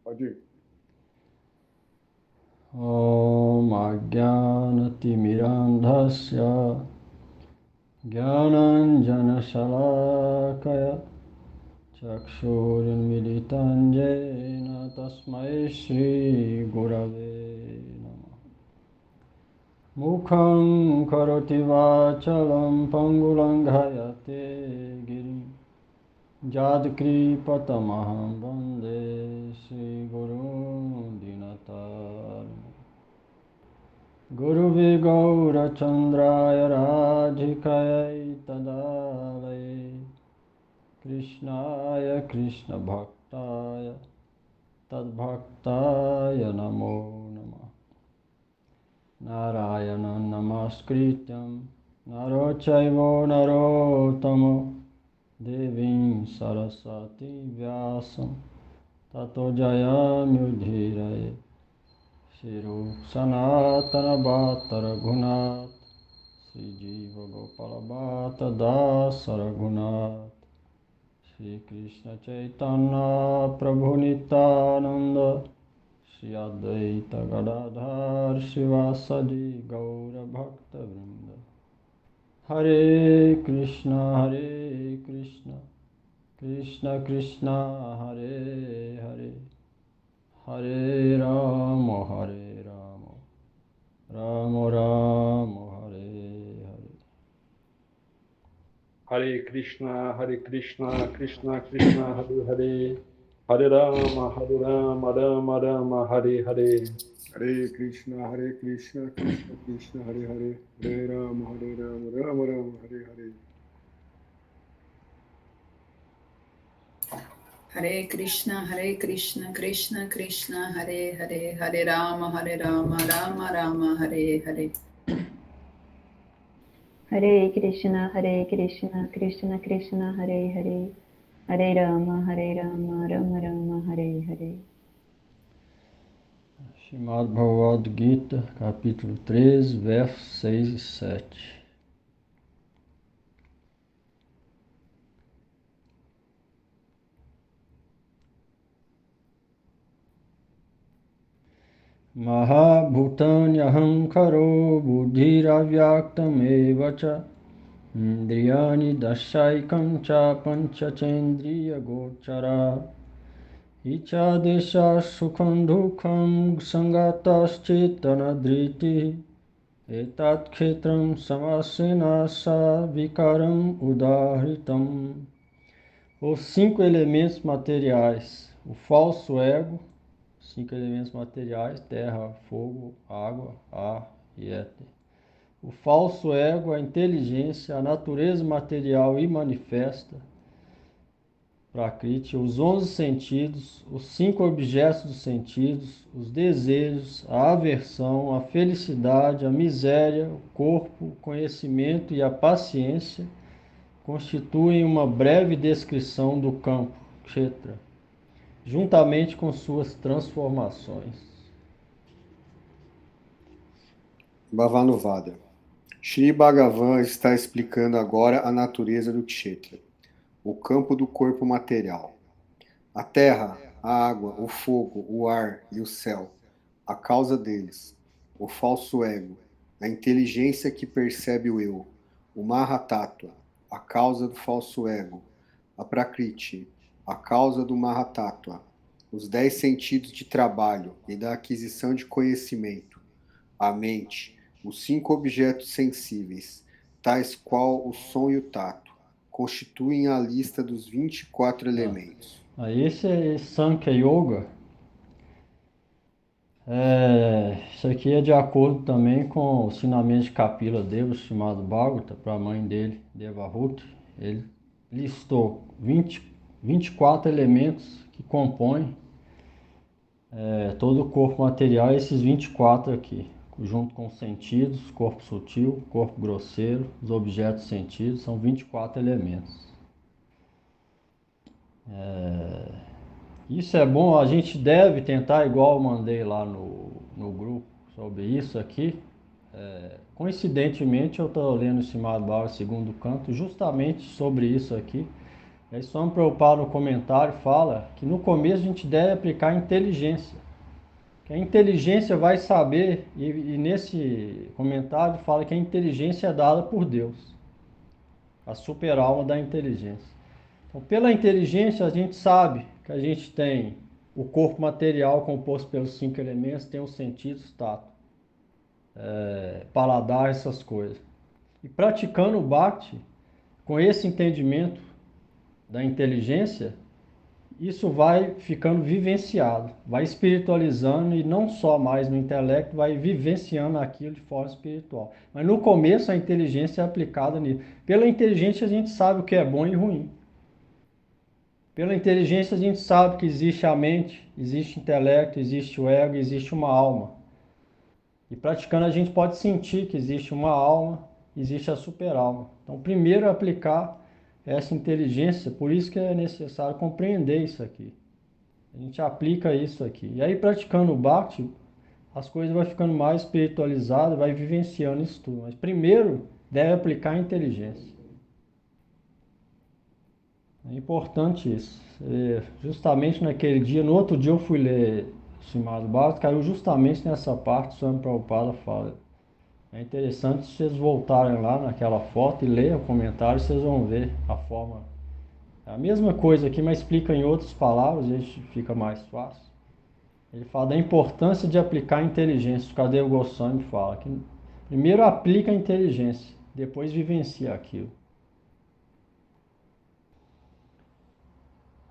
Pode ir. Om Ajnanatimirandhasya Jnananjanashalakaya Chakshurunmilitam Jena Tasmai Shri Gurave Namah. Mukham karoti vachalam pangulanghayate girim Jadkripatamaham Vande Shri Guru Dinatar Guruvi Gaura Chandraya Radhikaya Tadalaya Krishnaya Krishna Bhaktaya Tadbhaktaya Namo Namah Narayana Namaskrityam Narochaivo Narottamo Devim Saraswati Vyasam Tato Jayamudhiraye Shiru Sanatana Bhattara Gunat Sri Jiva Gopala Bhatta Dasara Gunat Shri Krishna Chaitanya Prabhu Nityananda Shri Advaita Gadadhar Shivasadi Gaura Bhakta Vrinda Hare Krishna Krishna Krishna Hare Hare Hare Rama Rama Rama Hare Hare. Hare Krishna, Krishna Krishna, Hare Hare, Hare Rama, Rama Rama, Hare Hare. Hare Krishna, Krishna Krishna, Hare Hare, Hare Rama, Rama Rama, Hare Hare. Hare Krishna, Krishna Krishna, Hare Hare, Hare Rama, Rama Rama, Hare Hare. Hare Krishna, Krishna Krishna, Hare Hare, Hare Rama, Rama Rama, Hare Hare. Srimad Bhagavad Gita, capítulo 13, versos 6 e 7. Mahabhutanyaham karo buddhiravyaktam evacha indriyani dashaikam cha panchatendriya gochara ichadesha sukham dukham sangatascetanadriti etat khetram samasena sa vikaram udahritam. Os cinco elementos materiais, o falso ego, cinco elementos materiais, terra, fogo, água, ar e éter. O falso ego, a inteligência, a natureza material e manifesta, Prakriti, os 11 sentidos, os cinco objetos dos sentidos, os desejos, a aversão, a felicidade, a miséria, o corpo, o conhecimento e a paciência constituem uma breve descrição do campo, Kshetra, juntamente com suas transformações. Bhavanuvada. Shri Bhagavan está explicando agora a natureza do Kshetra, o campo do corpo material. A terra, a água, o fogo, o ar e o céu, a causa deles, o falso ego, a inteligência que percebe o eu, o Mahatattva, a causa do falso ego, a Prakriti, a causa do Mahatattva, os 10 sentidos de trabalho e da aquisição de conhecimento, a mente, os 5 objetos sensíveis, tais qual o som e o tato, constituem a lista dos 24 elementos. Esse é Sankhya Yoga. Isso aqui é de acordo também com o ensinamento de Kapila Deva, chamado Bhagavata, para a mãe dele, Devahuti. Ele listou 24 elementos que compõem todo o corpo material, esses 24 aqui, junto com os sentidos, corpo sutil, corpo grosseiro, os objetos sentidos, são 24 elementos. Isso é bom, a gente deve tentar, igual eu mandei lá no grupo sobre isso aqui. Coincidentemente eu estou lendo o Srimad Bhagavatam segundo canto, justamente sobre isso aqui. E aí Swami Prabhupada no comentário fala que no começo a gente deve aplicar inteligência. Que a inteligência vai saber, e nesse comentário fala que a inteligência é dada por Deus. A super-alma da inteligência. Então, pela inteligência a gente sabe que a gente tem o corpo material composto pelos 5 elementos, tem os sentidos, tato, paladar, essas coisas. E praticando o Bhakti, com esse entendimento da inteligência, isso vai ficando vivenciado, vai espiritualizando e não só mais no intelecto, vai vivenciando aquilo de forma espiritual. Mas no começo a inteligência é aplicada nisso. Pela inteligência a gente sabe o que é bom e ruim. Pela inteligência a gente sabe que existe a mente, existe o intelecto, existe o ego, existe uma alma. E praticando a gente pode sentir que existe uma alma, existe a super-alma. Então primeiro é aplicar essa inteligência, por isso que é necessário compreender isso aqui. A gente aplica isso aqui. E aí praticando o Bhakti, as coisas vão ficando mais espiritualizadas, vai vivenciando isso tudo. Mas primeiro deve aplicar a inteligência. É importante isso. Justamente naquele dia, no outro dia eu fui ler o Srimad Bhagavatam, caiu justamente nessa parte, o Swami Prabhupada fala. É interessante se vocês voltarem lá naquela foto e ler o comentário, vocês vão ver a forma. É a mesma coisa aqui, mas explica em outras palavras, e aí fica mais fácil. Ele fala da importância de aplicar a inteligência. O Kadeva Goswami fala que primeiro aplica a inteligência, depois vivencia aquilo.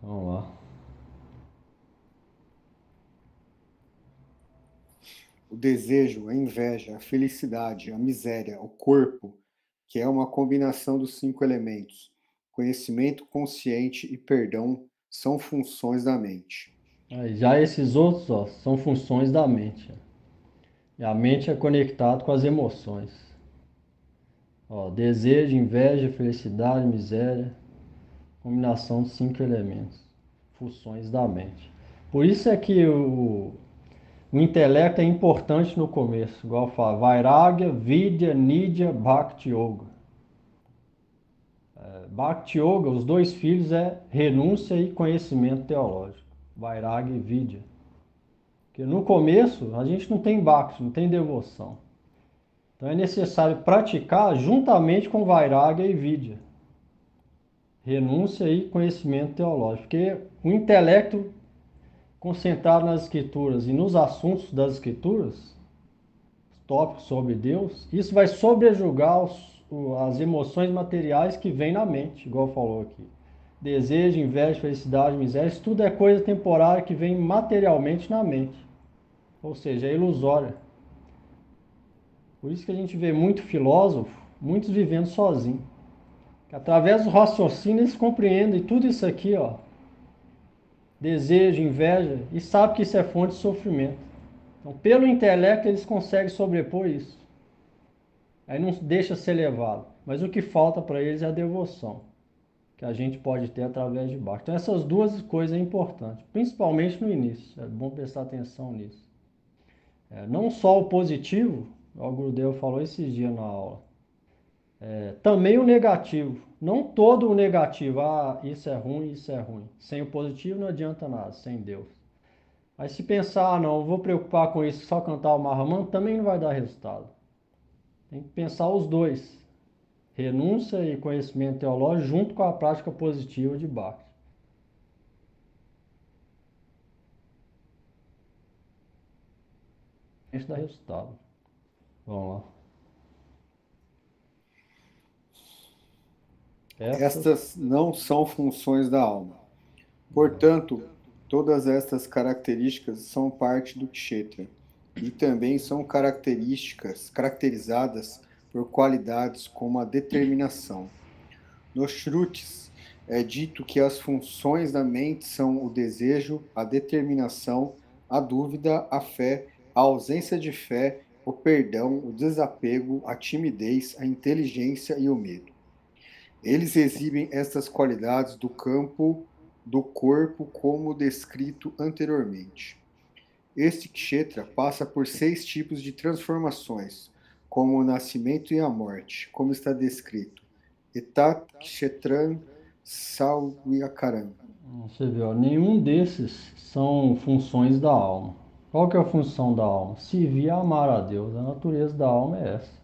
Vamos lá. O desejo, a inveja, a felicidade, a miséria, o corpo, que é uma combinação dos 5 elementos, conhecimento consciente e perdão, são funções da mente. Aí, já esses outros, ó, são funções da mente. E a mente é conectada com as emoções. Ó, desejo, inveja, felicidade, miséria, combinação dos 5 elementos, funções da mente. Por isso é que o intelecto é importante no começo, igual fala, Vairagya, Vidya, Nidya, Bhakti Yoga. Bhakti Yoga, os 2 filhos é renúncia e conhecimento teológico. Vairagya e Vidya. Porque no começo a gente não tem Bhakti, não tem devoção. Então é necessário praticar juntamente com Vairagya e Vidya. Renúncia e conhecimento teológico. Porque o intelecto concentrado nas escrituras e nos assuntos das escrituras, tópicos sobre Deus, isso vai sobrejugar as emoções materiais que vêm na mente, igual falou aqui. Desejo, inveja, felicidade, miséria, isso tudo é coisa temporária que vem materialmente na mente. Ou seja, é ilusória. Por isso que a gente vê muito filósofo, muitos vivendo sozinho. Que através do raciocínio eles compreendem tudo isso aqui, ó. Desejo, inveja, e sabe que isso é fonte de sofrimento. Então, pelo intelecto, eles conseguem sobrepor isso. Aí não deixa ser levado. Mas o que falta para eles é a devoção, que a gente pode ter através de Bhakti. Então, essas duas coisas é importante, principalmente no início. É bom prestar atenção nisso. Não só o positivo, o Gurudeva falou esses dias na aula. Também o negativo. Não todo o negativo. Ah, isso é ruim, isso é ruim. Sem o positivo não adianta nada, sem Deus. Mas se pensar, não, vou preocupar com isso, só cantar o Mahamantra, também não vai dar resultado. Tem que pensar os dois. Renúncia e conhecimento teológico junto com a prática positiva de Bhakti. Isso dá resultado. Vamos lá. Estas não são funções da alma. Portanto, todas estas características são parte do Kshetra e também são caracterizadas por qualidades como a determinação. Nos Shrutis é dito que as funções da mente são o desejo, a determinação, a dúvida, a fé, a ausência de fé, o perdão, o desapego, a timidez, a inteligência e o medo. Eles exibem estas qualidades do campo do corpo como descrito anteriormente. Este Kshetra passa por 6 tipos de transformações, como o nascimento e a morte, como está descrito. Etat Kshetran Salviakaran. Você vê, ó, nenhum desses são funções da alma. Qual que é a função da alma? Servir e amar a Deus. A natureza da alma é essa.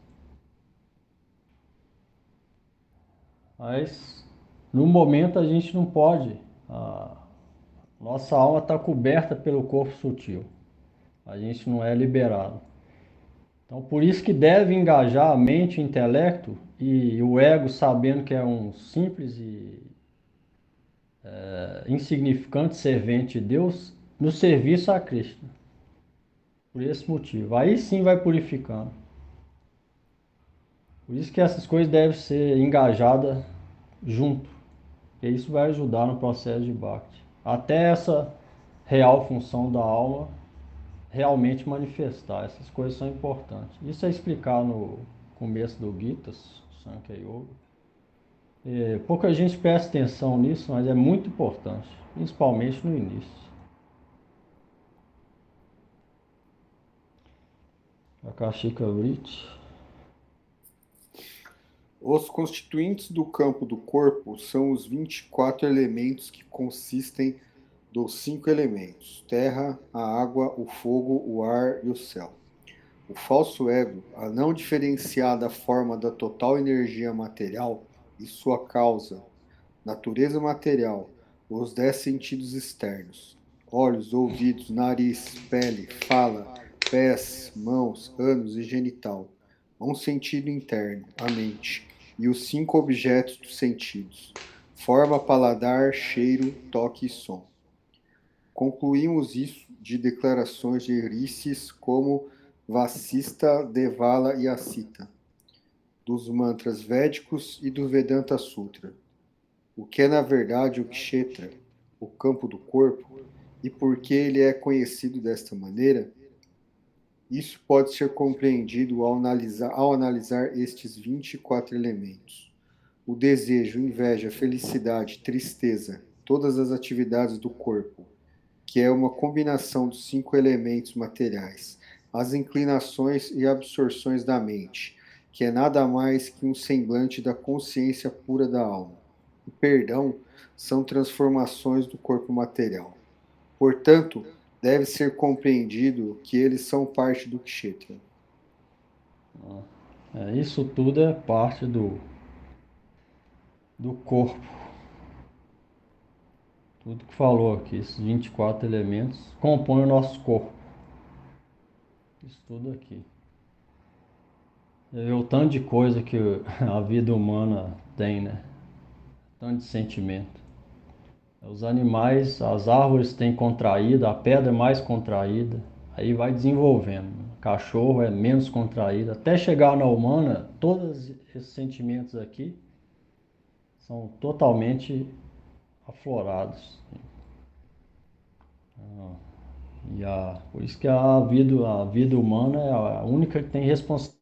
Mas no momento a gente não pode. A nossa alma está coberta pelo corpo sutil. A gente não é liberado. Então por isso que deve engajar a mente, o intelecto e o ego, sabendo que é um simples e insignificante servente de Deus, no serviço a Cristo. Por esse motivo. Aí sim vai purificando. Por isso que essas coisas devem ser engajadas junto. E isso vai ajudar no processo de Bhakti. Até essa real função da alma realmente manifestar. Essas coisas são importantes. Isso é explicar no começo do Gita, Sankhya Yoga. Pouca gente presta atenção nisso, mas é muito importante, principalmente no início. Akashika Vritti. Os constituintes do campo do corpo são os 24 elementos que consistem dos 5 elementos: terra, a água, o fogo, o ar e o céu. O falso ego, a não diferenciada forma da total energia material e sua causa, natureza material, os 10 sentidos externos: olhos, ouvidos, nariz, pele, fala, pés, mãos, ânus e genital, um sentido interno, a mente, e os 5 objetos dos sentidos: forma, paladar, cheiro, toque e som. Concluímos isso de declarações de Risis como Vasista, Devala e Asita, dos mantras védicos e do Vedanta Sutra. O que é na verdade o Kshetra, o campo do corpo, e por que ele é conhecido desta maneira? Isso pode ser compreendido ao analisar estes 24 elementos. O desejo, inveja, felicidade, tristeza, todas as atividades do corpo, que é uma combinação dos 5 elementos materiais, as inclinações e absorções da mente, que é nada mais que um semblante da consciência pura da alma. O perdão são transformações do corpo material. Portanto, deve ser compreendido que eles são parte do Kshetra. Isso tudo é parte do corpo. Tudo que falou aqui, esses 24 elementos, compõem o nosso corpo. Isso tudo aqui. É o tanto de coisa que a vida humana tem, né? Tanto de sentimento. Os animais, as árvores têm contraída, a pedra é mais contraída, aí vai desenvolvendo. O cachorro é menos contraído, até chegar na humana, todos esses sentimentos aqui são totalmente aflorados. Por isso que a vida humana é a única que tem responsabilidade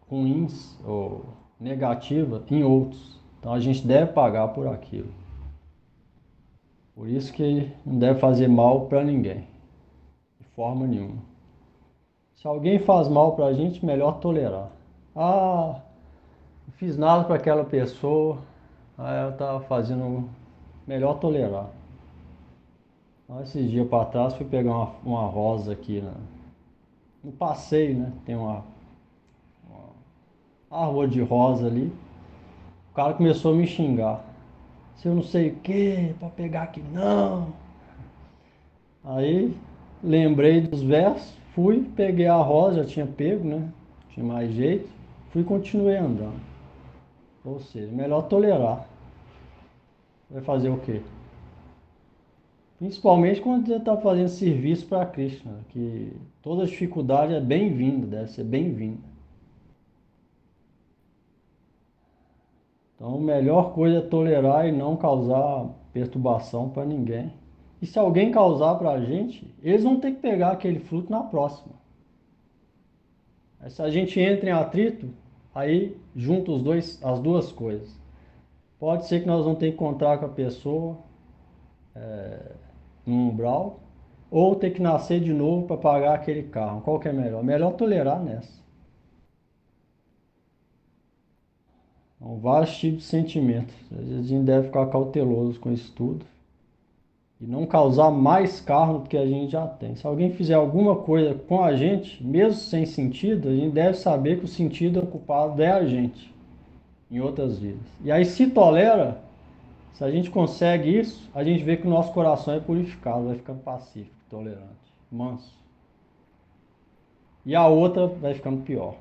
ruins ou negativa em outros. Então a gente deve pagar por aquilo. Por isso que não deve fazer mal para ninguém, de forma nenhuma. Se alguém faz mal para a gente, melhor tolerar. Ah, não fiz nada para aquela pessoa, ela está fazendo, melhor tolerar. Esses dias para trás fui pegar uma rosa aqui no passeio, né? Tem uma árvore de rosa ali. O cara começou a me xingar. Se eu não sei o que, para pegar aqui não. Aí lembrei dos versos, fui, peguei a rosa, já tinha pego, né? Tinha mais jeito. Fui e continuei andando. Ou seja, melhor tolerar. Vai fazer o quê? Principalmente quando você está fazendo serviço para Krishna, que toda dificuldade é bem-vinda, deve ser bem-vinda. Então, a melhor coisa é tolerar e não causar perturbação para ninguém. E se alguém causar para a gente, eles vão ter que pegar aquele fruto na próxima. Aí, se a gente entra em atrito, aí junta as duas coisas. Pode ser que nós vamos ter que encontrar com a pessoa no umbral, ou ter que nascer de novo para pagar aquele carro. Qual que é melhor? Melhor tolerar nessa. São vários tipos de sentimentos. A gente deve ficar cauteloso com isso tudo e não causar mais karma do que a gente já tem. Se alguém fizer alguma coisa com a gente, mesmo sem sentido, a gente deve saber que o sentido culpado é a gente, em outras vidas. E aí, se tolera, se a gente consegue isso, a gente vê que o nosso coração é purificado, vai ficando pacífico, tolerante, manso. E a outra vai ficando pior.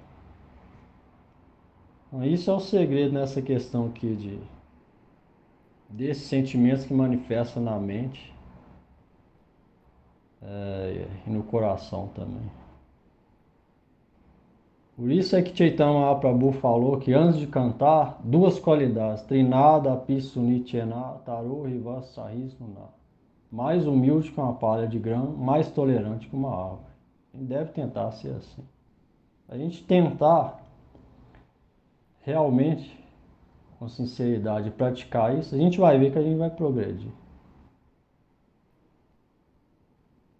Então, isso é o segredo nessa questão aqui desses sentimentos que manifestam na mente e no coração também. Por isso é que Chaitanya Mahaprabhu falou que antes de cantar, duas qualidades, Trinada, Apisunitena, Taru, Riva, Sahisnuna. Mais humilde que uma palha de grão, mais tolerante que uma árvore. A gente deve tentar ser assim. A gente tentar realmente, com sinceridade, praticar isso, a gente vai ver que a gente vai progredir.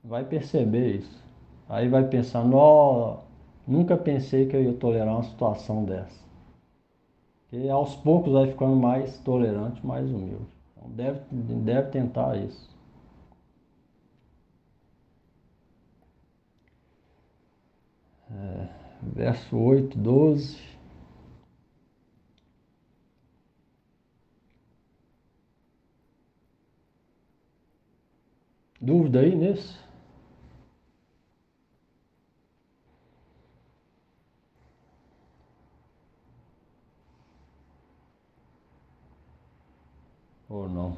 Vai perceber isso. Aí vai pensar, nunca pensei que eu ia tolerar uma situação dessa. E aos poucos vai ficando mais tolerante, mais humilde. Então deve tentar isso. Verso 8, 12. Dúvida aí nesse? Ou não?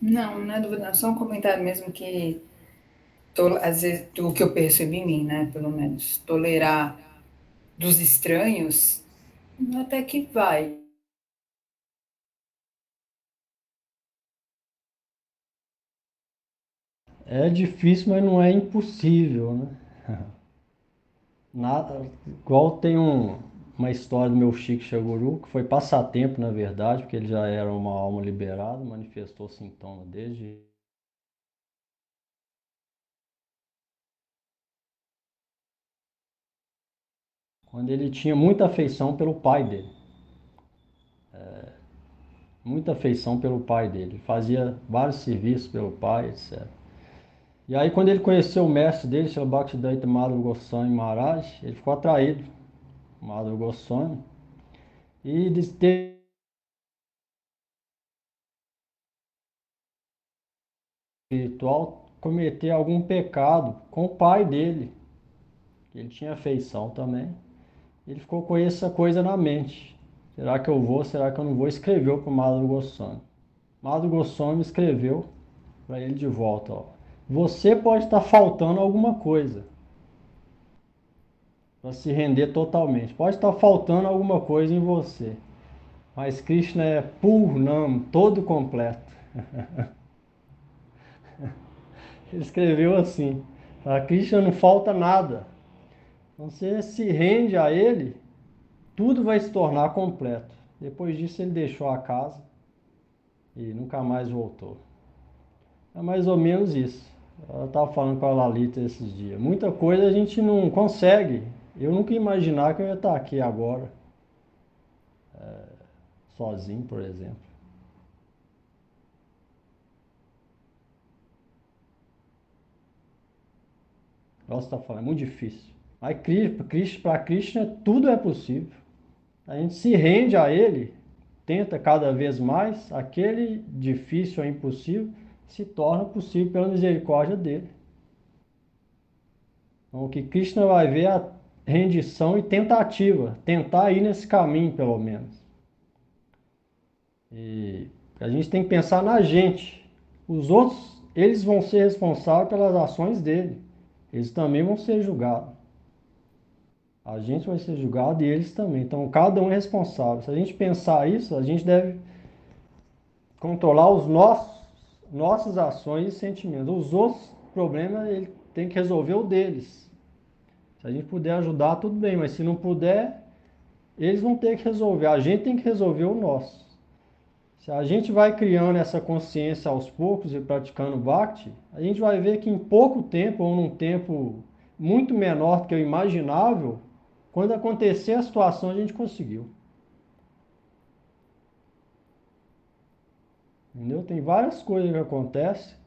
Não, não é dúvida, não. Só um comentário mesmo que, às vezes, o que eu percebo em mim, né, pelo menos, tolerar dos estranhos, até que vai. É difícil, mas não é impossível, né? Nada, igual tem uma história do meu Chico Xanguru, que foi passatempo, na verdade, porque ele já era uma alma liberada, manifestou sintoma desde quando ele tinha muita afeição pelo pai dele. Muita afeição pelo pai dele. Ele fazia vários serviços pelo pai, etc. E aí, quando ele conheceu o mestre dele, Srila Bhaktisiddhanta Madhava Goswami Maharaj, ele ficou atraído, Madhava Goswami, e teve espiritual cometer algum pecado com o pai dele, que ele tinha afeição também. Ele ficou com essa coisa na mente. Será que eu vou? Será que eu não vou? Escreveu para o Madhava Goswami. Madhava Goswami escreveu para ele de volta, ó. Você pode estar faltando alguma coisa para se render totalmente. Pode estar faltando alguma coisa em você. Mas Krishna é Purnam, todo completo. Ele escreveu assim: a Krishna não falta nada. Então, você se rende a ele, tudo vai se tornar completo. Depois disso, ele deixou a casa e nunca mais voltou. É mais ou menos isso. Eu estava falando com a Lalita esses dias. Muita coisa a gente não consegue. Eu nunca ia imaginar que eu ia estar aqui agora, sozinho, por exemplo. Nossa, está falando, é muito difícil. Mas para Krishna tudo é possível. A gente se rende a ele, tenta cada vez mais, aquele difícil ou impossível se torna possível pela misericórdia dele. Então, o que Krishna vai ver é a rendição e tentativa, tentar ir nesse caminho, pelo menos. E a gente tem que pensar na gente. Os outros, eles vão ser responsáveis pelas ações dele. Eles também vão ser julgados. A gente vai ser julgado e eles também. Então, cada um é responsável. Se a gente pensar isso, a gente deve controlar os nossas ações e sentimentos. Os outros problemas, ele tem que resolver o deles. Se a gente puder ajudar, tudo bem. Mas se não puder, eles vão ter que resolver. A gente tem que resolver o nosso. Se a gente vai criando essa consciência aos poucos e praticando Bhakti, a gente vai ver que em pouco tempo, ou num tempo muito menor do que o imaginável, quando acontecer a situação, a gente conseguiu. Entendeu? Tem várias coisas que acontecem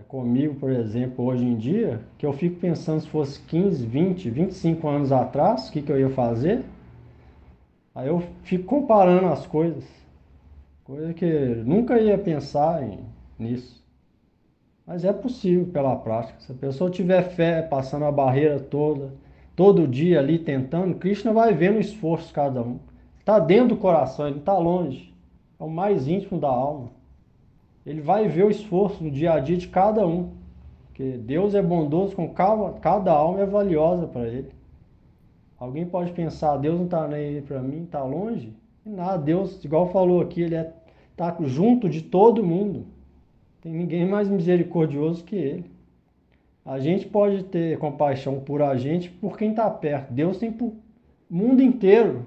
comigo, por exemplo, hoje em dia, que eu fico pensando se fosse 15, 20, 25 anos atrás, o que eu ia fazer. Aí eu fico comparando as coisas, coisa que eu nunca ia pensar nisso. Mas é possível pela prática. Se a pessoa tiver fé, passando a barreira toda, todo dia ali tentando, Krishna vai vendo o esforço de cada um. Está dentro do coração, ele não está longe. É o mais íntimo da alma. Ele vai ver o esforço no dia a dia de cada um. Porque Deus é bondoso com cada alma, é valiosa para ele. Alguém pode pensar, Deus não está nem aí para mim, está longe? E nada, Deus, igual falou aqui, ele está junto de todo mundo. Tem ninguém mais misericordioso que ele. A gente pode ter compaixão por a gente, por quem está perto. Deus tem por mundo inteiro.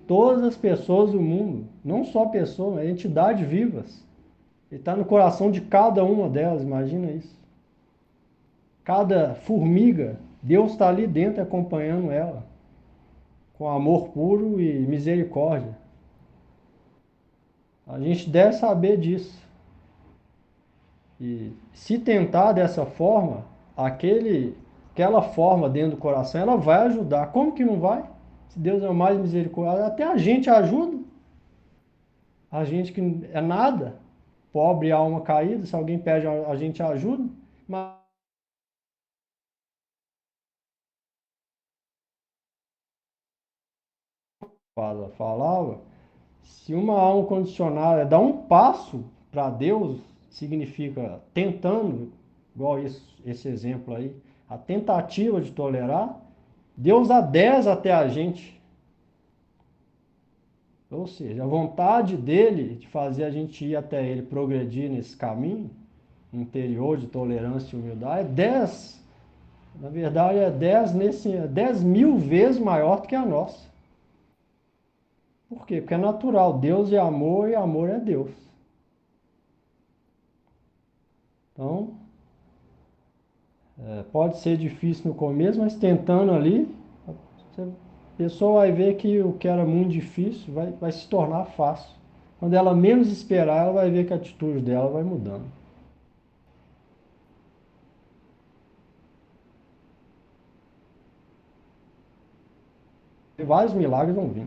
Todas as pessoas do mundo. Não só pessoas, mas entidades vivas. Ele está no coração de cada uma delas, imagina isso. Cada formiga, Deus está ali dentro acompanhando ela. Com amor puro e misericórdia. A gente deve saber disso. E se tentar dessa forma, aquela forma dentro do coração, ela vai ajudar. Como que não vai? Se Deus é o mais misericordioso, até a gente ajuda. A gente que é nada, pobre alma caída, se alguém pede a gente ajuda, mas falava, se uma alma condicionada dá um passo para Deus, significa tentando, igual esse exemplo aí, a tentativa de tolerar, Deus dá 10 até a gente. Ou seja, a vontade dele de fazer a gente ir até ele, progredir nesse caminho interior de tolerância e humildade, é 10. Na verdade, é 10 mil vezes maior do que a nossa. Por quê? Porque é natural. Deus é amor e amor é Deus. Então, pode ser difícil no começo, mas tentando ali, a pessoa vai ver que o que era muito difícil vai se tornar fácil. Quando ela menos esperar, ela vai ver que a atitude dela vai mudando. E vários milagres vão vir.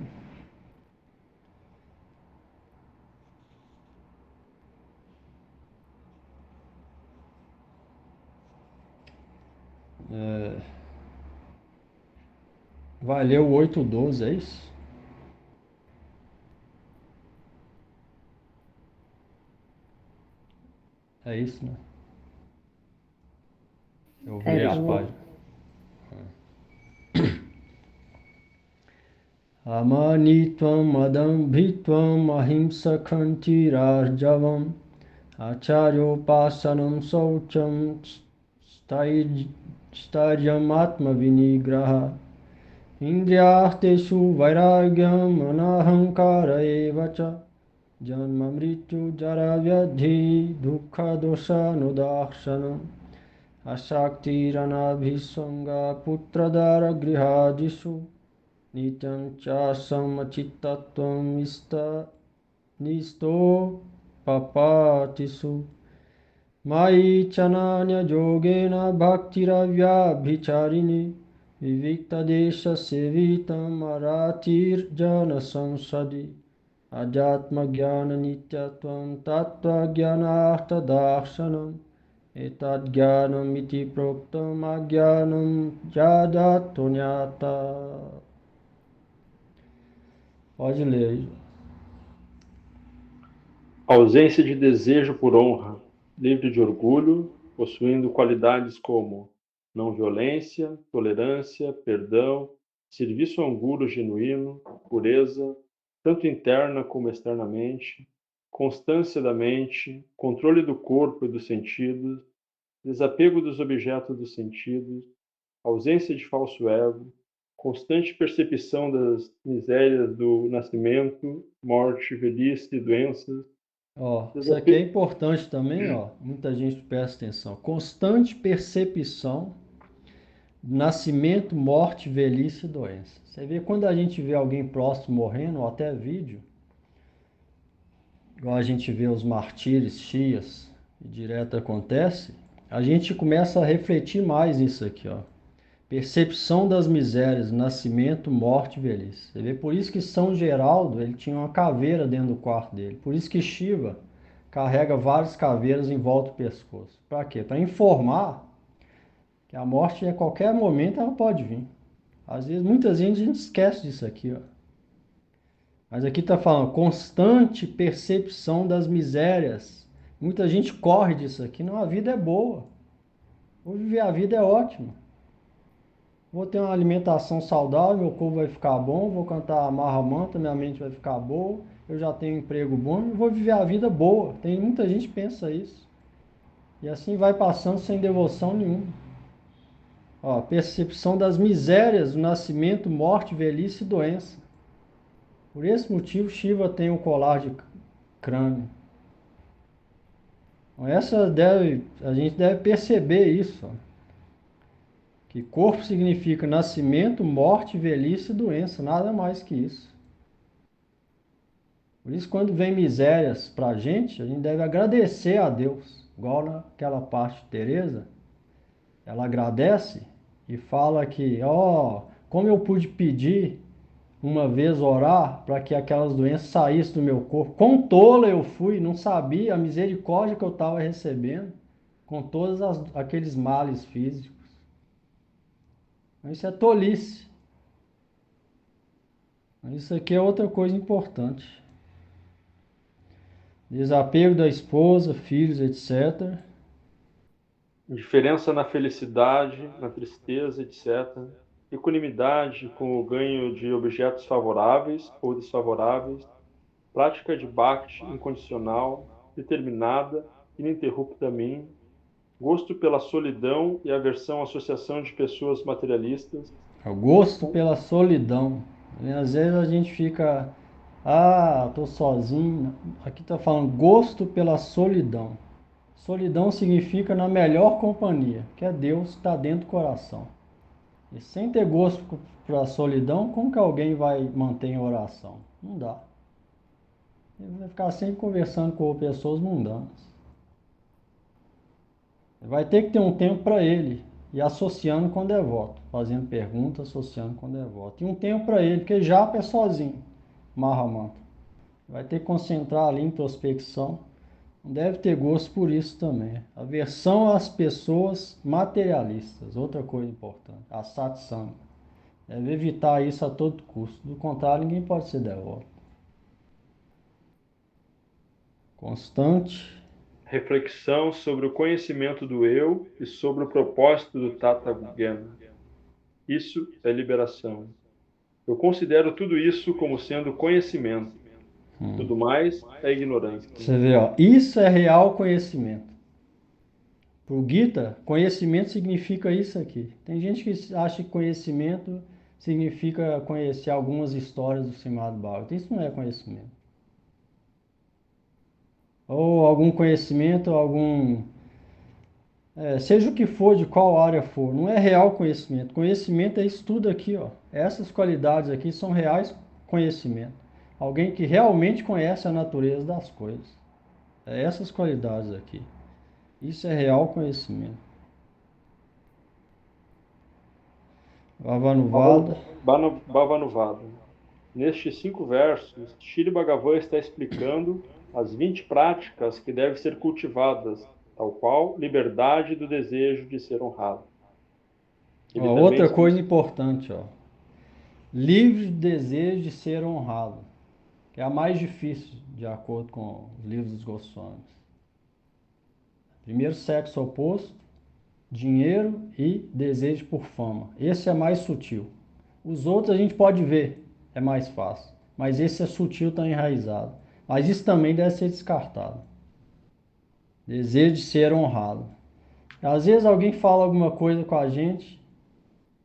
Vai ler o 8:12, é isso? É isso, né? Eu É, virei a por favor. página. Amanitvam adambhitvam ahimsakantirarjavam acharyopasanam saucham stairjam atmavinigraha indriyahteshu vairagyam anahankara evacha janma mrityu jara vyadhi dukkha dosha nudakshanam asaktiranabhisanga putradara grihadishu nityam cha samachittatvam nisto papatisu mai chananya yogena bhaktiravya vivikta desha sevitam aratir jana samsadi ajatma jnana nityatvam tattva jnanartha darshanam etad jnanam iti proktam ajnanam jadatonyata. Pode ler aí. Ausência de desejo por honra, livre de orgulho, possuindo qualidades como não violência, tolerância, perdão, serviço ao guru genuíno, pureza, tanto interna como externamente, constância da mente, controle do corpo e dos sentidos, desapego dos objetos dos sentidos, ausência de falso ego, constante percepção das misérias do nascimento, morte, velhice e doenças. Ó, isso aqui é importante também, ó. Muita gente presta atenção. Constante percepção, nascimento, morte, velhice e doença. Você vê quando a gente vê alguém próximo morrendo, ou até vídeo, igual a gente vê os martírios, chias, e direto acontece, a gente começa a refletir mais nisso aqui, ó. Percepção das misérias, nascimento, morte e velhice. Você vê, por isso que São Geraldo, ele tinha uma caveira dentro do quarto dele. Por isso que Shiva carrega várias caveiras em volta do pescoço. Para quê? Para informar que a morte a qualquer momento ela pode vir. Às vezes, muitas vezes a gente esquece disso aqui, ó. Mas aqui está falando constante percepção das misérias. Muita gente corre disso aqui. Não, a vida é boa. Vou viver a vida é ótimo. Vou ter uma alimentação saudável, meu corpo vai ficar bom, vou cantar amarra manta, minha mente vai ficar boa, eu já tenho um emprego bom, eu vou viver a vida boa. Tem muita gente que pensa isso. E assim vai passando sem devoção nenhuma. Ó, percepção das misérias do nascimento, morte, velhice e doença. Por esse motivo, Shiva tem um colar de crânio. Então, a gente deve perceber isso, ó. Que corpo significa nascimento, morte, velhice e doença, nada mais que isso. Por isso, quando vem misérias para a gente deve agradecer a Deus. Igual naquela parte de Teresa, ela agradece e fala que, ó, como eu pude pedir uma vez orar para que aquelas doenças saíssem do meu corpo. Quão tola eu fui, não sabia a misericórdia que eu estava recebendo com todos aqueles males físicos. Isso é tolice. Isso aqui é outra coisa importante. Desapego da esposa, filhos, etc. Diferença na felicidade, na tristeza, etc. Equanimidade com o ganho de objetos favoráveis ou desfavoráveis. Prática de bhakti incondicional, determinada, ininterruptamente. Gosto pela solidão e aversão à associação de pessoas materialistas. O gosto pela solidão. Às vezes a gente fica, tô sozinho. Aqui está falando gosto pela solidão. Solidão significa na melhor companhia, que é Deus que está dentro do coração. E sem ter gosto pela solidão, como que alguém vai manter a oração? Não dá. Ele vai ficar sempre conversando com pessoas mundanas. Vai ter que ter um tempo para ele, e associando com o devoto, fazendo perguntas, associando com o devoto. E um tempo para ele, porque japa é sozinho, Mahamanta. Vai ter que concentrar ali em introspecção. Não deve ter gosto por isso também. Aversão às pessoas materialistas, outra coisa importante. A satsanga. Deve evitar isso a todo custo. Do contrário, ninguém pode ser devoto. Constante. Reflexão sobre o conhecimento do eu e sobre o propósito do Tata Gyan. Isso é liberação. Eu considero tudo isso como sendo conhecimento. Tudo mais é ignorância. Você vê, ó, isso é real conhecimento. Para o Gita, conhecimento significa isso aqui. Tem gente que acha que conhecimento significa conhecer algumas histórias do Srimad Bhagavatam. Isso não é conhecimento. Ou algum conhecimento, seja o que for, de qual área for, não é real conhecimento. Conhecimento é isso tudo aqui, ó. Essas qualidades aqui são reais conhecimento. Alguém que realmente conhece a natureza das coisas. É essas qualidades aqui. Isso é real conhecimento. Bhavanuvada. Bhavanuvada. Nestes 5 versos, Shri Bhagavan está explicando as 20 práticas que devem ser cultivadas, tal qual liberdade do desejo de ser honrado. Outra coisa importante, ó. Livre do desejo de ser honrado, que é a mais difícil, de acordo com os livros dos Goswamis. Primeiro, sexo oposto, dinheiro e desejo por fama. Esse é mais sutil. Os outros a gente pode ver, é mais fácil. Mas esse é sutil, está enraizado. Mas isso também deve ser descartado. Desejo de ser honrado. Às vezes alguém fala alguma coisa com a gente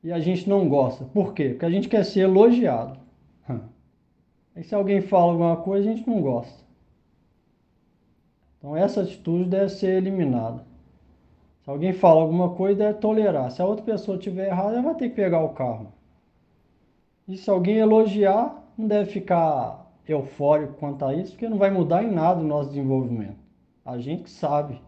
e a gente não gosta. Por quê? Porque a gente quer ser elogiado. Aí se alguém fala alguma coisa, a gente não gosta. Então essa atitude deve ser eliminada. Se alguém fala alguma coisa, deve tolerar. Se a outra pessoa estiver errada, ela vai ter que pegar o carro. E se alguém elogiar, não deve ficar eufórico quanto a isso, porque não vai mudar em nada o nosso desenvolvimento. A gente sabe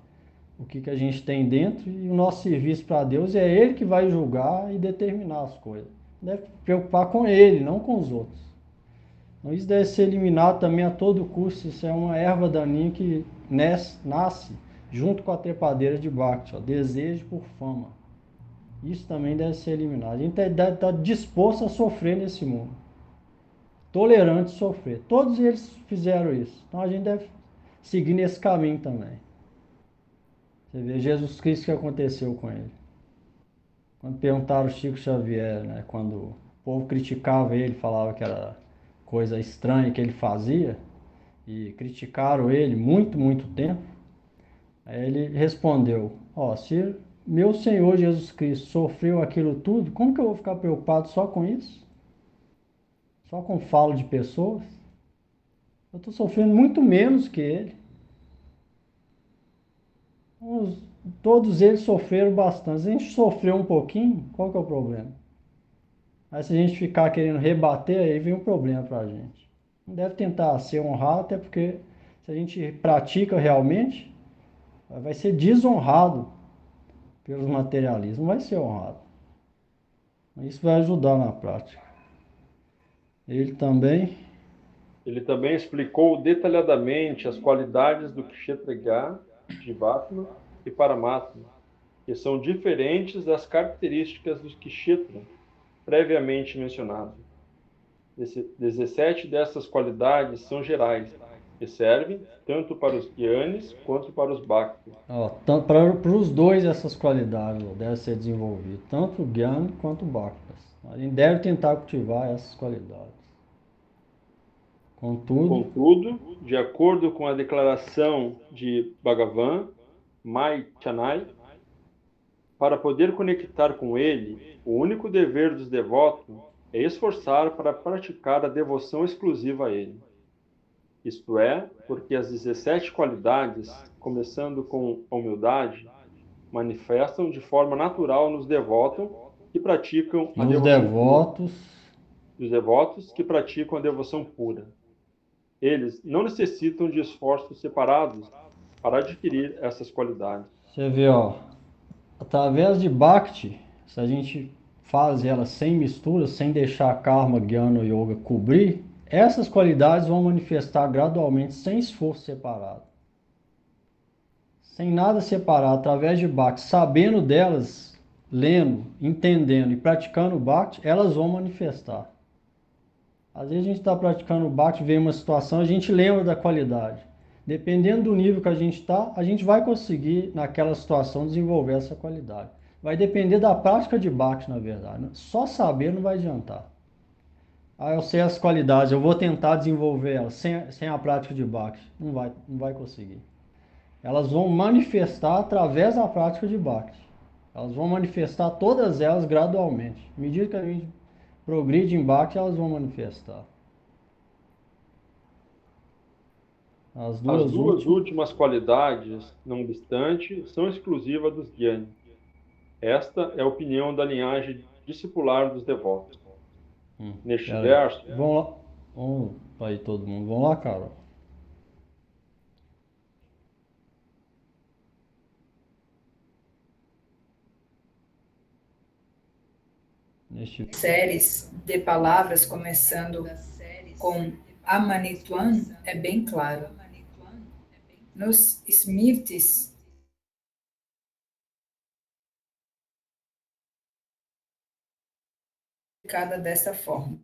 o que a gente tem dentro e o nosso serviço para Deus é Ele que vai julgar e determinar as coisas. Deve preocupar com Ele, não com os outros. Então isso deve ser eliminado também a todo custo. Isso é uma erva daninha que nasce junto com a trepadeira de Bhakti, ó, desejo por fama. Isso também deve ser eliminado. A gente deve estar disposto a sofrer nesse mundo. Tolerante a sofrer. Todos eles fizeram isso. Então a gente deve seguir nesse caminho também. Você vê Jesus Cristo, o que aconteceu com ele. Quando perguntaram ao Chico Xavier, né, quando o povo criticava ele, falava que era coisa estranha que ele fazia, e criticaram ele muito tempo, aí ele respondeu, ó, se meu Senhor Jesus Cristo sofreu aquilo tudo, como que eu vou ficar preocupado só com isso? Só com falo de pessoas? Eu estou sofrendo muito menos que ele. Os- Todos eles sofreram bastante. Se a gente sofreu um pouquinho, qual que é o problema? Aí se a gente ficar querendo rebater, aí vem um problema para a gente. Não deve tentar ser honrado, até porque se a gente pratica realmente, vai ser desonrado pelos materialismos, não vai ser honrado. Isso vai ajudar na prática. Ele também, Ele também explicou detalhadamente as qualidades do Kshetriya, Jivatma e Paramatma, que são diferentes das características dos Kshetra previamente mencionados. 17 dessas qualidades são gerais, que servem tanto para os Gyanis quanto para os Bhaktas. para os dois essas qualidades ó, devem ser desenvolvidas, tanto o Gyana quanto o Bhaktas. A gente deve tentar cultivar essas qualidades. Contudo, De acordo com a declaração de Bhagavan, Mai Chanai, para poder conectar com ele, o único dever dos devotos é esforçar para praticar a devoção exclusiva a ele. Isto é, porque as 17 qualidades, começando com a humildade, manifestam de forma natural nos devotos que praticam a nos devoção pura, devotos, dos devotos que praticam a devoção pura. Eles não necessitam de esforços separados para adquirir essas qualidades. você vê, ó, através de Bhakti, se a gente faz ela sem mistura, sem deixar Karma, Jnana e Yoga cobrir, essas qualidades vão manifestar gradualmente, sem esforço separado. Sem nada separado, através de Bhakti, sabendo delas, lendo, entendendo e praticando o Bhakti, elas vão manifestar. Às vezes a gente está praticando o Bhakti, vem uma situação, a gente lembra da qualidade. Dependendo do nível que a gente está, a gente vai conseguir, naquela situação, desenvolver essa qualidade. Vai depender da prática de Bhakti, na verdade. Só saber não vai adiantar. Ah, eu sei as qualidades, eu vou tentar desenvolver elas sem a prática de Bhakti. Não vai conseguir. Elas vão manifestar através da prática de Bhakti. Elas vão manifestar todas elas gradualmente. À medida que a gente progride em Bhakti, elas vão manifestar. As As duas duas últimas. últimas qualidades, não obstante, são exclusivas dos Jnani. Esta é a opinião da linhagem discipular dos devotos. Neste Pera aí. verso, Vamos lá. Vamos aí todo mundo. Vamos lá, Carol. Neste... Séries de palavras começando com Amanituan é bem claro. Nos Smritis, cada desta forma.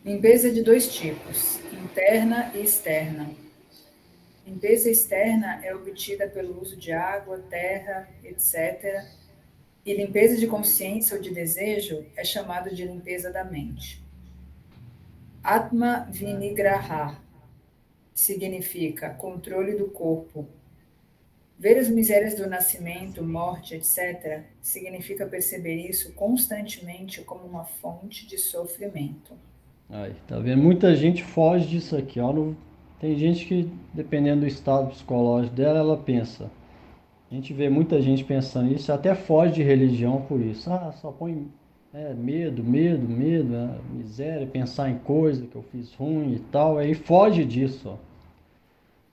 Limpeza de dois tipos, interna e externa. Limpeza externa é obtida pelo uso de água, terra, etc. E limpeza de consciência ou de desejo é chamado de limpeza da mente. Atma Vinigraha significa controle do corpo. Ver as misérias do nascimento, morte, etc., significa perceber isso constantemente como uma fonte de sofrimento. Aí, tá vendo? Muita gente foge disso aqui, ó. Tem gente que, dependendo do estado psicológico dela, ela pensa. A gente vê muita gente pensando isso, até foge de religião por isso. Ah, só põe medo, medo, medo, miséria, pensar em coisa que eu fiz ruim e tal. Aí foge disso, ó,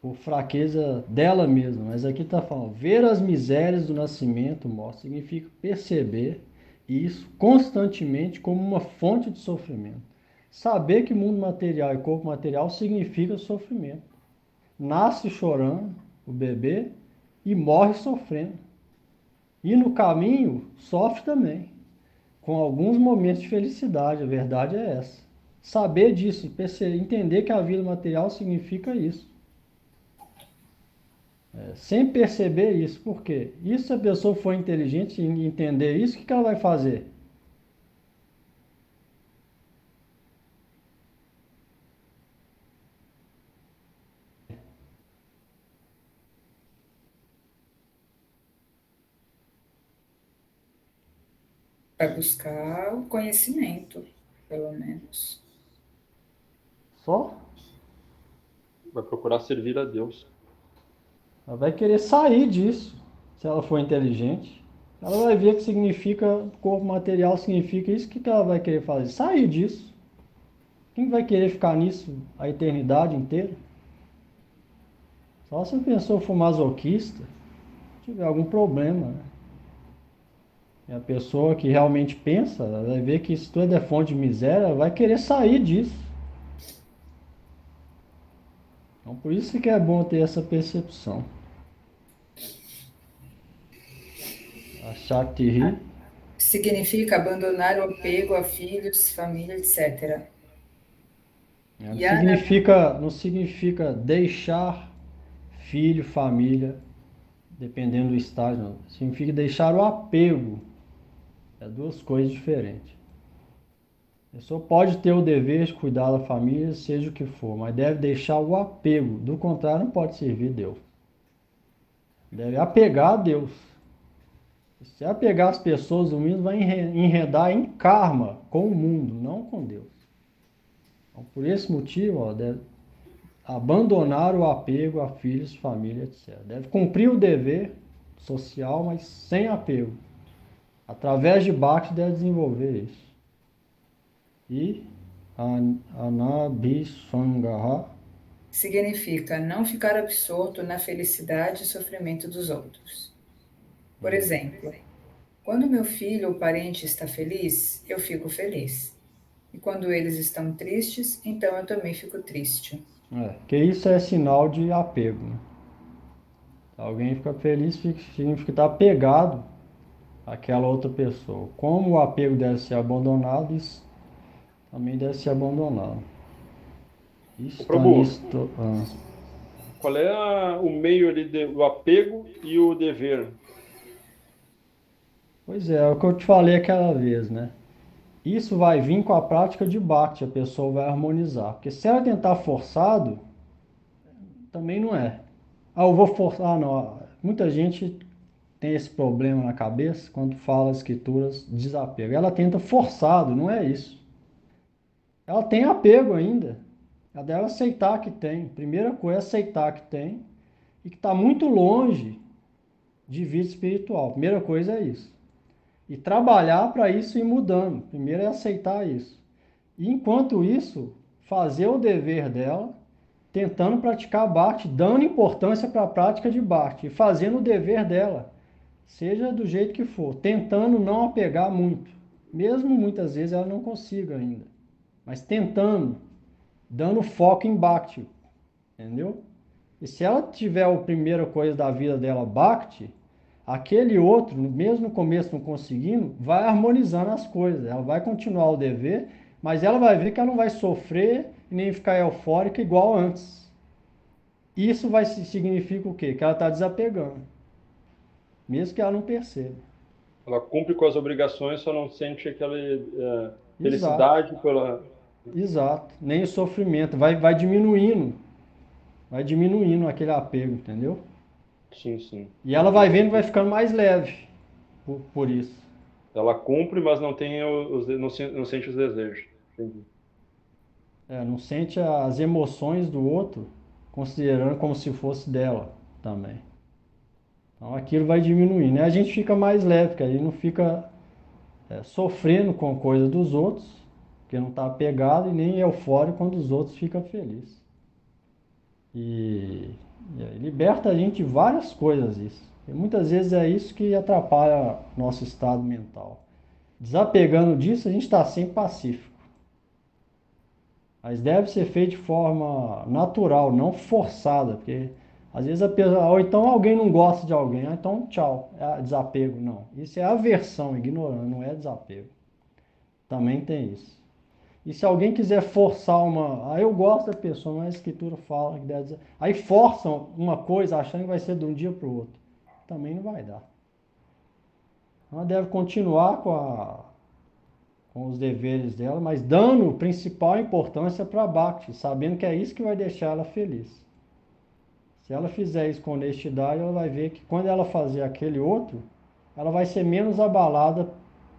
por fraqueza dela mesma. Mas aqui está falando, ver as misérias do nascimento, morte, significa perceber isso constantemente como uma fonte de sofrimento. Saber que mundo material e corpo material significa sofrimento. Nasce chorando o bebê e morre sofrendo. E no caminho sofre também, com alguns momentos de felicidade. A verdade é essa. Saber disso, entender que a vida material significa isso. Sem perceber isso. Por quê? Isso, se a pessoa for inteligente e entender isso, o que ela vai fazer? Vai buscar o conhecimento, pelo menos. Só? Vai procurar servir a Deus. Ela vai querer sair disso, se ela for inteligente. Ela vai ver que significa, corpo material significa isso, o que ela vai querer fazer? Sair disso. Quem vai querer ficar nisso a eternidade inteira? Só se a pessoa for masoquista, tiver algum problema, né? E a pessoa que realmente pensa, ela vai ver que isso tudo é fonte de miséria, ela vai querer sair disso. Então por isso que é bom ter essa percepção. A Shakti Significa abandonar o apego a filhos, família, etc. não significa deixar filho, família, dependendo do estágio, não. Significa deixar o apego. É duas coisas diferentes. A pessoa pode ter o dever de cuidar da família, seja o que for, mas deve deixar o apego. Do contrário, não pode servir Deus. Deve apegar a Deus. Se apegar as pessoas, o mundo vai enredar em karma com o mundo, não com Deus. Então, por esse motivo, ó, deve abandonar o apego a filhos, família, etc. Deve cumprir o dever social, mas sem apego. Através de Bhakti deve desenvolver isso. E Anabhisangaha significa não ficar absorto na felicidade e sofrimento dos outros. Por exemplo, quando meu filho ou parente está feliz, eu fico feliz. E quando eles estão tristes, então eu também fico triste. Que isso é sinal de apego, né? Alguém fica feliz, significa que está apegado àquela outra pessoa. Como o apego deve ser abandonado, isso também deve ser abandonado. Prabhu, qual é o meio ali do apego e o dever? Pois é o que eu te falei aquela vez, né? Isso vai vir com a prática de Bhakti, a pessoa vai harmonizar. Porque se ela tentar forçado, também não é. Eu vou forçar, não. Muita gente tem esse problema na cabeça quando fala escrituras desapego. Ela tenta forçado, não é isso. Ela tem apego ainda. Ela deve aceitar que tem. Primeira coisa é aceitar que tem e que está muito longe de vida espiritual. Primeira coisa é isso. E trabalhar para isso ir mudando. Primeiro é aceitar isso. E enquanto isso, fazer o dever dela, tentando praticar Bhakti, dando importância para a prática de Bhakti, e fazendo o dever dela, seja do jeito que for, tentando não apegar muito, mesmo muitas vezes ela não consiga ainda, mas tentando, dando foco em Bhakti, entendeu? E se ela tiver a primeira coisa da vida dela, Bhakti, aquele outro, mesmo no começo não conseguindo, vai harmonizando as coisas, ela vai continuar o dever, mas ela vai ver que ela não vai sofrer e nem ficar eufórica igual antes. Isso vai significa o quê? Que ela está desapegando, mesmo que ela não perceba. Ela cumpre com as obrigações, só não sente aquela felicidade Exato. pela... Exato. Nem o sofrimento. Vai diminuindo aquele apego, entendeu? Sim, sim. E ela vai vendo que vai ficando mais leve por isso. Ela cumpre, mas não tem não sente os desejos. Entendi. Não sente as emoções do outro, considerando como se fosse dela também. Então aquilo vai diminuindo, né? A gente fica mais leve, porque a gente não fica sofrendo com coisa dos outros, porque não está apegado e nem eufórico quando os outros ficam felizes. E, e liberta a gente de várias coisas isso. E muitas vezes é isso que atrapalha nosso estado mental. Desapegando disso, a gente está sempre pacífico. Mas deve ser feito de forma natural, não forçada, porque às vezes a pessoa, ou então alguém não gosta de alguém, então tchau, é desapego, não. Isso é aversão, ignorância, não é desapego. Também tem isso. E se alguém quiser forçar eu gosto da pessoa, mas a escritura fala que deve. Aí forçam uma coisa achando que vai ser de um dia para o outro. Também não vai dar. Ela deve continuar com os deveres dela, mas dando principal importância para a Bhakti, sabendo que é isso que vai deixar ela feliz. Se ela fizer isso com honestidade, ela vai ver que quando ela fazer aquele outro, ela vai ser menos abalada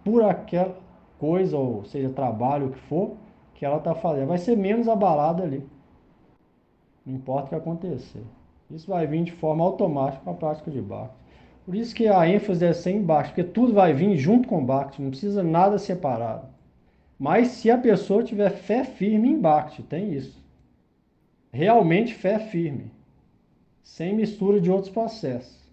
por aquela coisa, ou seja, trabalho, o que for, que ela está fazendo. Vai ser menos abalada ali. Não importa o que acontecer. Isso vai vir de forma automática com a prática de Bhakti. Por isso que a ênfase deve ser em Bhakti, porque tudo vai vir junto com Bhakti, não precisa nada separado. Mas se a pessoa tiver fé firme em Bhakti, tem isso. Realmente fé firme, sem mistura de outros processos.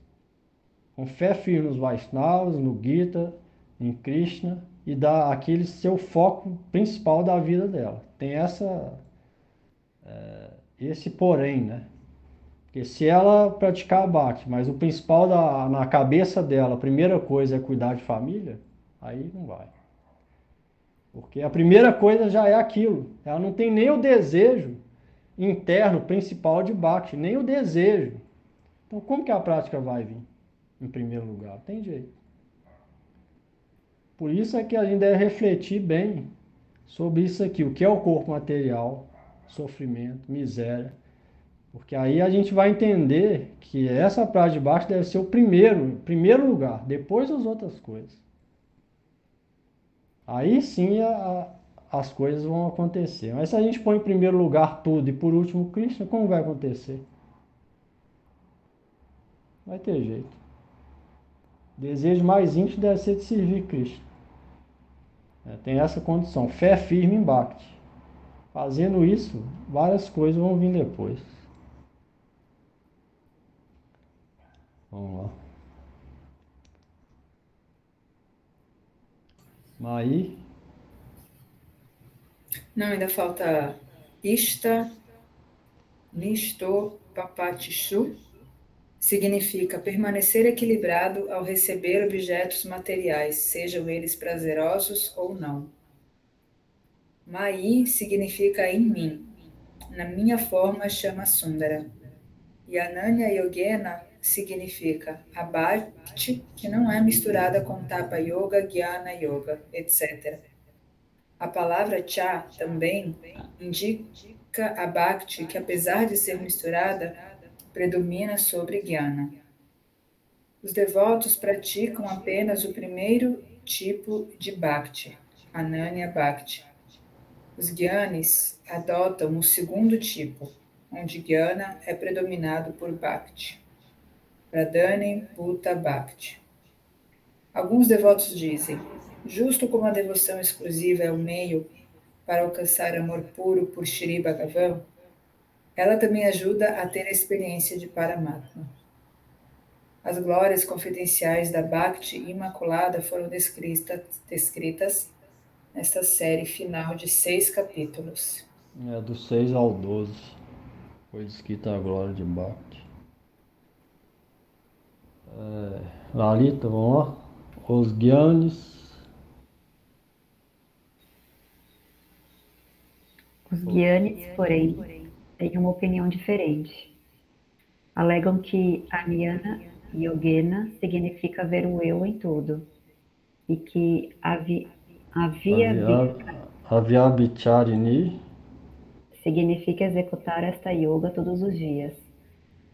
Com fé firme nos Vaishnavas, no Gita, em Krishna, e dá aquele seu foco principal da vida dela. Tem esse porém, né? Porque se ela praticar Bhakti, mas o principal na cabeça dela, a primeira coisa é cuidar de família, aí não vai. Porque a primeira coisa já é aquilo. Ela não tem nem o desejo interno principal de Bhakti, nem o desejo. Então como que a prática vai vir em primeiro lugar? Não tem jeito. Por isso é que a gente deve refletir bem sobre isso aqui. O que é o corpo material, sofrimento, miséria. Porque aí a gente vai entender que essa prática de Bhakti deve ser o primeiro lugar, depois as outras coisas. Aí sim as coisas vão acontecer. Mas se a gente põe em primeiro lugar tudo e por último Krishna, como vai acontecer? Vai ter jeito. O desejo mais íntimo deve ser de servir Krishna. Tem essa condição, fé firme em Bhakti. Fazendo isso, várias coisas vão vir depois. Vamos lá. Maí. Não, ainda falta Ishta, Nishto, Papatishu. Significa permanecer equilibrado ao receber objetos materiais, sejam eles prazerosos ou não. Mai significa em mim, na minha forma chama Sundara. E Ananya Yogena significa a Bhakti, que não é misturada com Tapa Yoga, Jnana Yoga, etc. A palavra Cha também indica a Bhakti, que apesar de ser misturada, predomina sobre Jnana. Os devotos praticam apenas o primeiro tipo de Bhakti, Ananya Bhakti. Os Gyanis adotam o segundo tipo, onde Jnana é predominado por Bhakti. Pradhani Bhuta Bhakti. Alguns devotos dizem, justo como a devoção exclusiva é o meio para alcançar amor puro por Shri Bhagavan, ela também ajuda a ter a experiência de Paramatma. As glórias confidenciais da Bhakti Imaculada foram descritas nesta série final de 6 capítulos. Do 6 ao 12. Foi descrita a glória de Bhakti. Lalita, vamos lá. Os Gyanis. Os Gyanis, porém, têm uma opinião diferente. Alegam que Ananya Yogena significa ver o eu em tudo e que Avyabhicharini significa executar esta yoga todos os dias,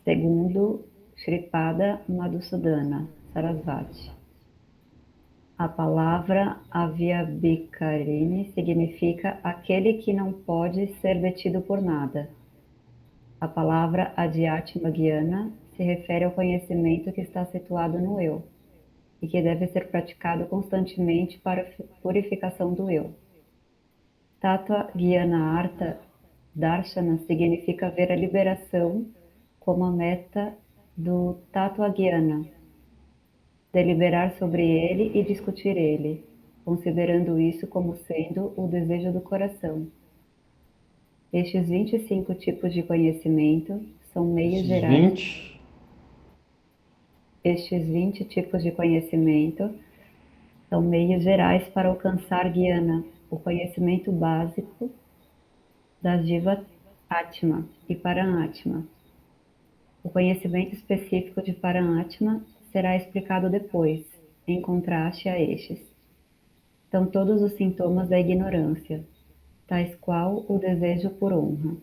segundo Shripada Madhusudana Sarasvati. A palavra Avyabhikarini significa aquele que não pode ser detido por nada. A palavra Adhyatma Gyana se refere ao conhecimento que está situado no eu e que deve ser praticado constantemente para a purificação do eu. Tattva Gyana Artha Darshana significa ver a liberação como a meta do Tattva Gyana, deliberar sobre ele e discutir ele, considerando isso como sendo o desejo do coração. Estes 25 tipos de conhecimento são meios gerais. Estes 20 tipos de conhecimento são meios gerais para alcançar Gyana, o conhecimento básico da Jiva Atma e Paranatma. O conhecimento específico de Paranatma será explicado depois, em contraste a estes. São todos os sintomas da ignorância, tais qual o desejo por honra.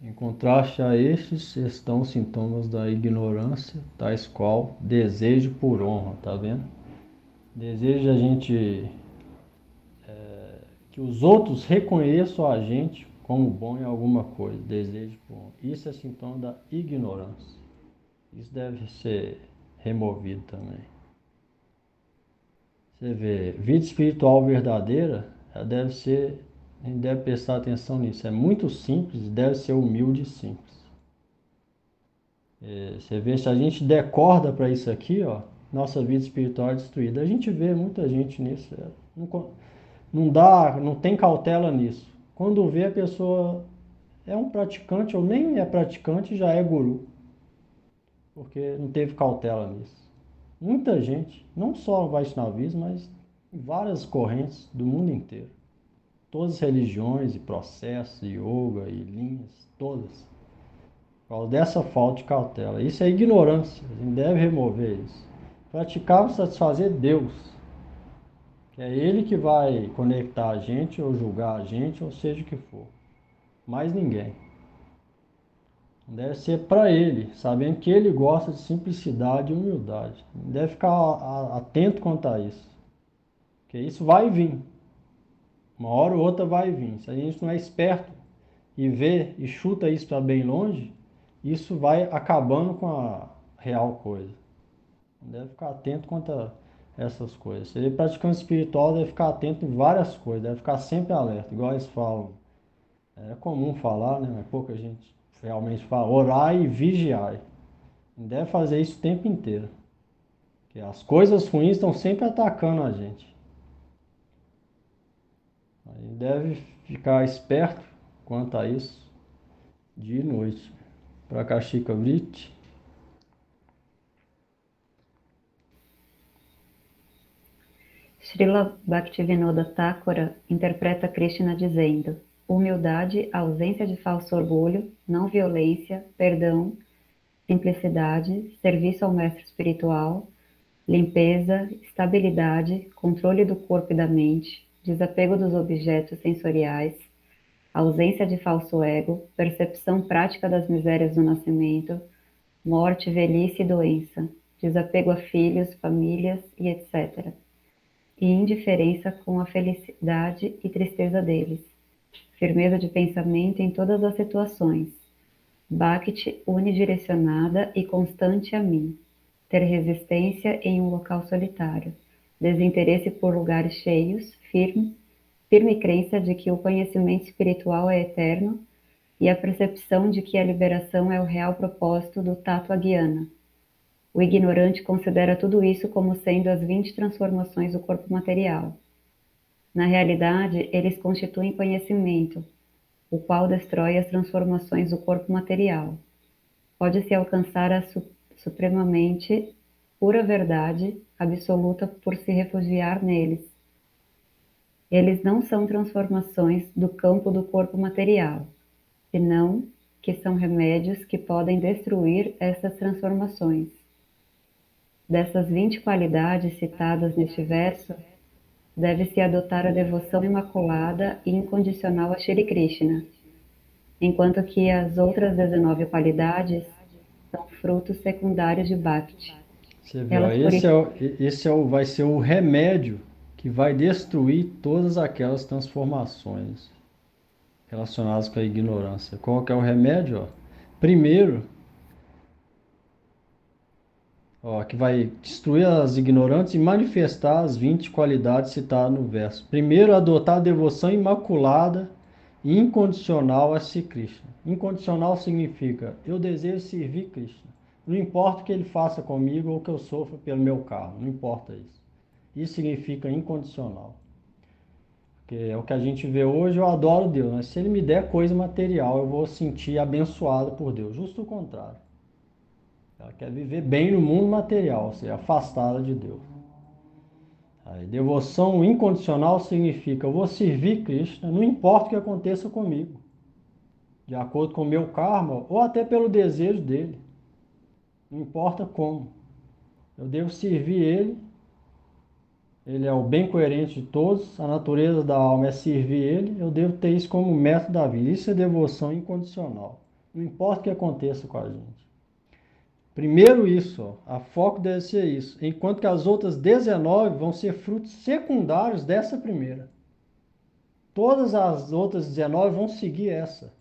Em contraste a estes estão os sintomas da ignorância, tais qual desejo por honra, tá vendo? Desejo a gente que os outros reconheçam a gente como bom em alguma coisa, desejo por honra. Isso é sintoma da ignorância. Isso deve ser removido também. Você vê, vida espiritual verdadeira, ela deve ser, a gente deve prestar atenção nisso. É muito simples, deve ser humilde e simples. Você vê, se a gente der corda para isso aqui, ó, nossa vida espiritual é destruída. A gente vê muita gente nisso. Não tem cautela nisso. Quando vê a pessoa é um praticante ou nem é praticante, já é guru. Porque não teve cautela nisso. Muita gente, não só Vaishnavismo, mas várias correntes do mundo inteiro. Todas as religiões e processos, yoga e linhas, todas. Por causa dessa falta de cautela. Isso é ignorância, a gente deve remover isso. Praticar para satisfazer Deus. Que é Ele que vai conectar a gente, ou julgar a gente, ou seja o que for. Mais ninguém. Deve ser para Ele, sabendo que Ele gosta de simplicidade e humildade. Deve ficar atento quanto a isso. Porque isso vai vir. Uma hora ou outra vai vir. Se a gente não é esperto e vê e chuta isso para bem longe, isso vai acabando com a real coisa. Deve ficar atento quanto a essas coisas. Se ele é praticante espiritual, deve ficar atento em várias coisas, deve ficar sempre alerta, igual eles falam. É comum falar, né? Mas pouca gente realmente fala, orai e vigiai. Deve fazer isso o tempo inteiro. Porque as coisas ruins estão sempre atacando a gente. Aí deve ficar esperto quanto a isso, dia e noite. Prakashika Vritti. Srila Bhaktivinoda Thakura interpreta Krishna dizendo: humildade, ausência de falso orgulho, não violência, perdão, simplicidade, serviço ao mestre espiritual, limpeza, estabilidade, controle do corpo e da mente, desapego dos objetos sensoriais, ausência de falso ego, percepção prática das misérias do nascimento, morte, velhice e doença, desapego a filhos, famílias e etc. E indiferença com a felicidade e tristeza deles, firmeza de pensamento em todas as situações, Bhakti unidirecionada e constante a mim, ter resistência em um local solitário, desinteresse por lugares cheios, firme crença de que o conhecimento espiritual é eterno e a percepção de que a liberação é o real propósito do Tattva Gyana. O ignorante considera tudo isso como sendo as 20 transformações do corpo material. Na realidade, eles constituem conhecimento, o qual destrói as transformações do corpo material. Pode-se alcançar a supremamente pura verdade absoluta por se refugiar neles. Eles não são transformações do campo do corpo material, senão que são remédios que podem destruir essas transformações. Dessas 20 qualidades citadas neste verso, deve-se adotar a devoção imaculada e incondicional a Shri Krishna, enquanto que as outras 19 qualidades são frutos secundários de Bhakti. Você vê, ó, vai ser o remédio que vai destruir todas aquelas transformações relacionadas com a ignorância. Qual que é o remédio? Ó? Primeiro, ó, que vai destruir as ignorantes e manifestar as 20 qualidades citadas no verso. Primeiro, adotar a devoção imaculada e incondicional a Sri Krishna. Incondicional significa, eu desejo servir Krishna. Não importa o que ele faça comigo ou que eu sofra pelo meu karma, não importa isso. Isso significa incondicional. Porque é o que a gente vê hoje, eu adoro Deus, mas se ele me der coisa material, eu vou sentir abençoado por Deus. Justo o contrário. Ela quer viver bem no mundo material, ou seja, afastada de Deus. Aí, devoção incondicional significa eu vou servir Krishna, não importa o que aconteça comigo, de acordo com o meu karma ou até pelo desejo dele. Não importa como. Eu devo servir ele. Ele é o bem coerente de todos, a natureza da alma é servir ele, eu devo ter isso como método da vida. Isso é devoção incondicional. Não importa o que aconteça com a gente. Primeiro isso, ó, a foco deve ser isso, enquanto que as outras 19 vão ser frutos secundários dessa primeira. Todas as outras 19 vão seguir essa.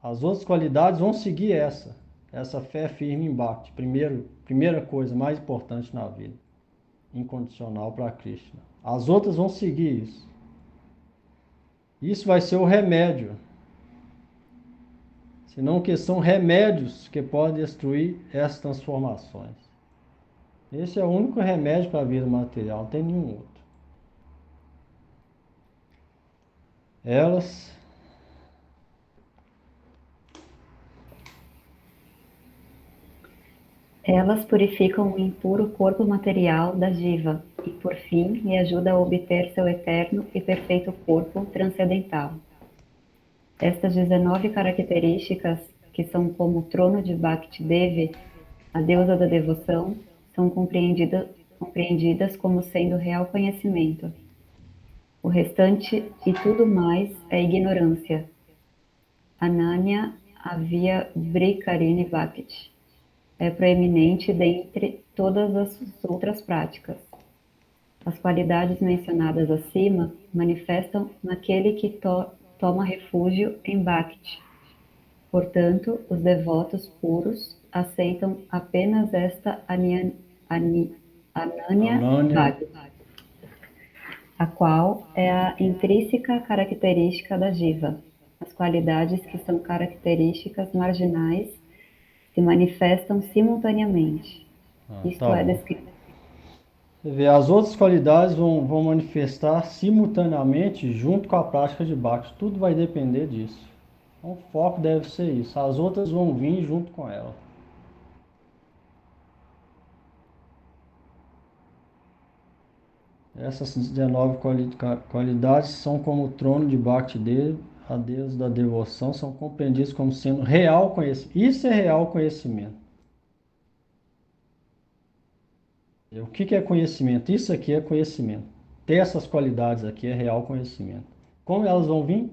As outras qualidades vão seguir essa. Essa fé firme em Bhakti. Primeira coisa mais importante na vida. Incondicional para Krishna. As outras vão seguir isso. Isso vai ser o remédio. Senão que são remédios que podem destruir essas transformações. Esse é o único remédio para a vida material, não tem nenhum outro. Elas purificam o impuro corpo material da Jiva e, por fim, lhe ajudam a obter seu eterno e perfeito corpo transcendental. Estas 19 características, que são como o trono de Bhakti Devi, a deusa da devoção, são compreendidas como sendo real conhecimento. O restante e tudo mais é ignorância. Ananya Avya Brikarini Bhakti é proeminente dentre todas as outras práticas. As qualidades mencionadas acima manifestam naquele que toma refúgio em Bhakti. Portanto, os devotos puros aceitam apenas esta Ananya Bhakti, a qual é a intrínseca característica da Jiva. As qualidades que são características marginais se manifestam simultaneamente. Isto é descrito. Você vê, as outras qualidades vão manifestar simultaneamente junto com a prática de Bhakti. Tudo vai depender disso. Então, o foco deve ser isso. As outras vão vir junto com ela. Essas 19 qualidades são como o trono de Bhakti dele, a Deus da devoção, são compreendidas como sendo real conhecimento. Isso é real conhecimento. O que é conhecimento? Isso aqui é conhecimento. Ter essas qualidades aqui é real conhecimento. Como elas vão vir?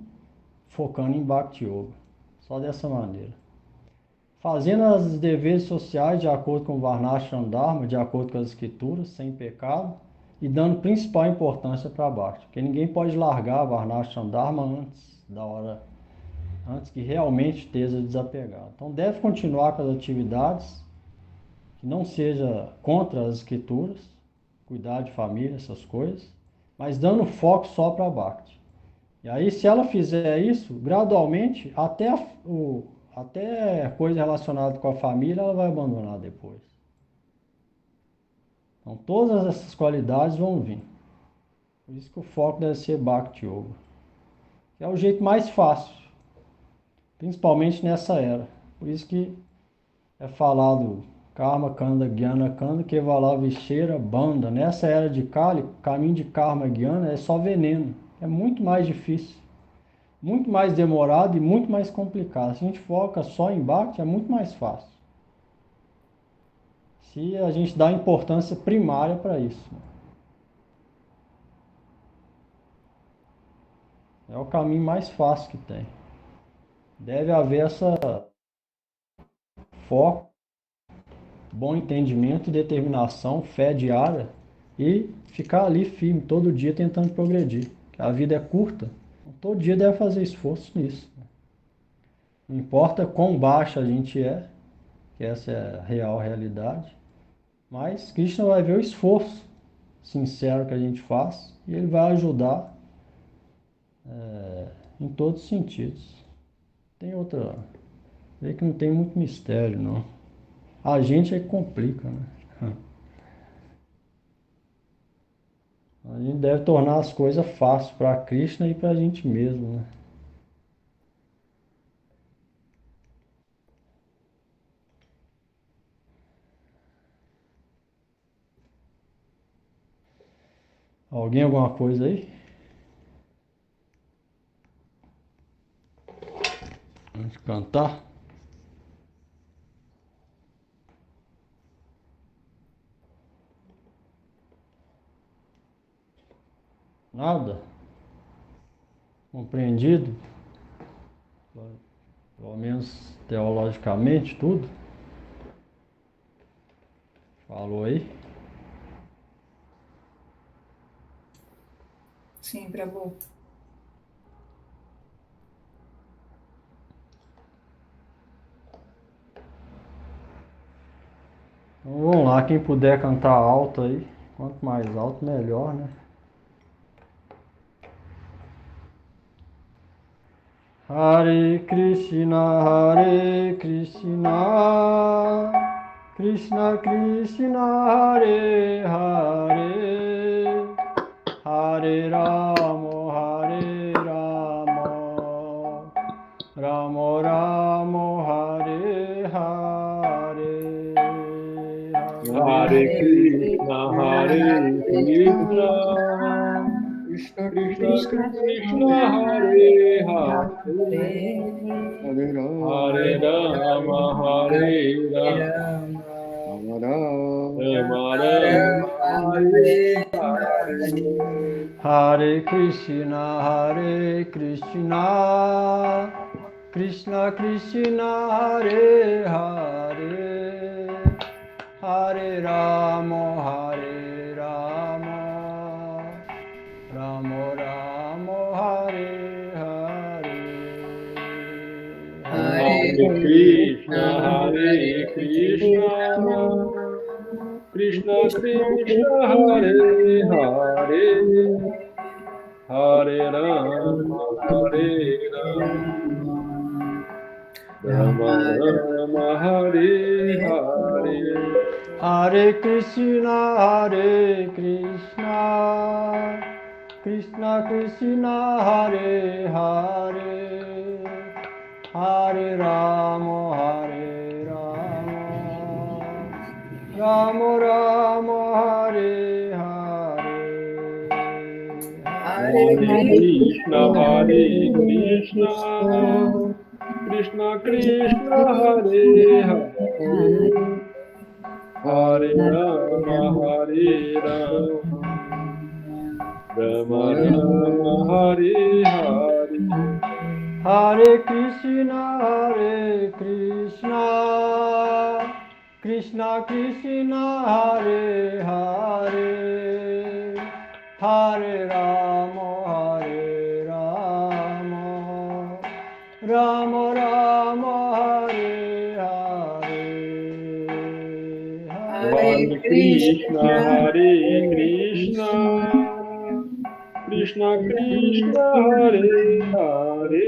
Focando em Bhakti Yoga. Só dessa maneira. Fazendo os deveres sociais de acordo com o Varnashram Dharma, de acordo com as escrituras, sem pecado, e dando principal importância para Bhakti. Porque ninguém pode largar o Varnashram Dharma antes que realmente esteja desapegado. Então deve continuar com as atividades, que não seja contra as escrituras, cuidar de família, essas coisas, mas dando foco só para Bhakti. E aí, se ela fizer isso, gradualmente, até coisa relacionada com a família, ela vai abandonar depois. Então, todas essas qualidades vão vir. Por isso que o foco deve ser Bhakti Yoga. Que é o jeito mais fácil, principalmente nessa era. Por isso que é falado Karma Kanda Gyana Kanda Kevala Vishera Banda. Nessa era de Kali, o caminho de Karma Gyana é só veneno. É muito mais difícil, muito mais demorado e muito mais complicado. Se a gente foca só em Bhakti, é muito mais fácil. Se a gente dá importância primária para isso. É o caminho mais fácil que tem. Deve haver foco, bom entendimento, determinação, fé diária e ficar ali firme todo dia tentando progredir. A vida é curta, todo dia deve fazer esforço nisso. Não importa quão baixa a gente é, que essa é a real realidade, mas Krishna vai ver o esforço sincero que a gente faz e ele vai ajudar em todos os sentidos. Tem outra, vê que não tem muito mistério, não. A gente é que complica, né? A gente deve tornar as coisas fáceis para Krishna e para a gente mesmo, né? Alguém alguma coisa aí? Vamos cantar? Nada? Compreendido? Pelo menos teologicamente tudo? Falou aí? Sim, Prabhu. Então vamos lá, quem puder cantar alto aí, quanto mais alto melhor, né? Hare Krishna, Krishna Krishna, Hare Hare, Hare Ramo, Ramo Ramo, Hare Hare, Hare Krishna, Hare Krishna, Krishna Krishna, Hare Hare, Hare Rama, Hare Rama, Rama Rama, Hare Hare. Hare Krishna, Krishna Krishna, Hare Hare, Hare Ramo, Ramo Ramo, Hare Hare. Hare Krishna, Krishna Krishna, Hare Hare, Hare Rama, Rama Rama, Hare Hare. Hare Krishna, Krishna Krishna, Hare Hare, Hare Ramo, Ramo Ramo, Hare Hare. Hare Krishna, Krishna Krishna, Hare Hare, Hare Rama, Rama Rama, Hare Hare. Hare Krishna, Krishna Krishna, Hare Hare, Hare Ramo, Ramo Ramo, Hare Hare. Hare Krishna, Krishna Krishna, Hare Hare,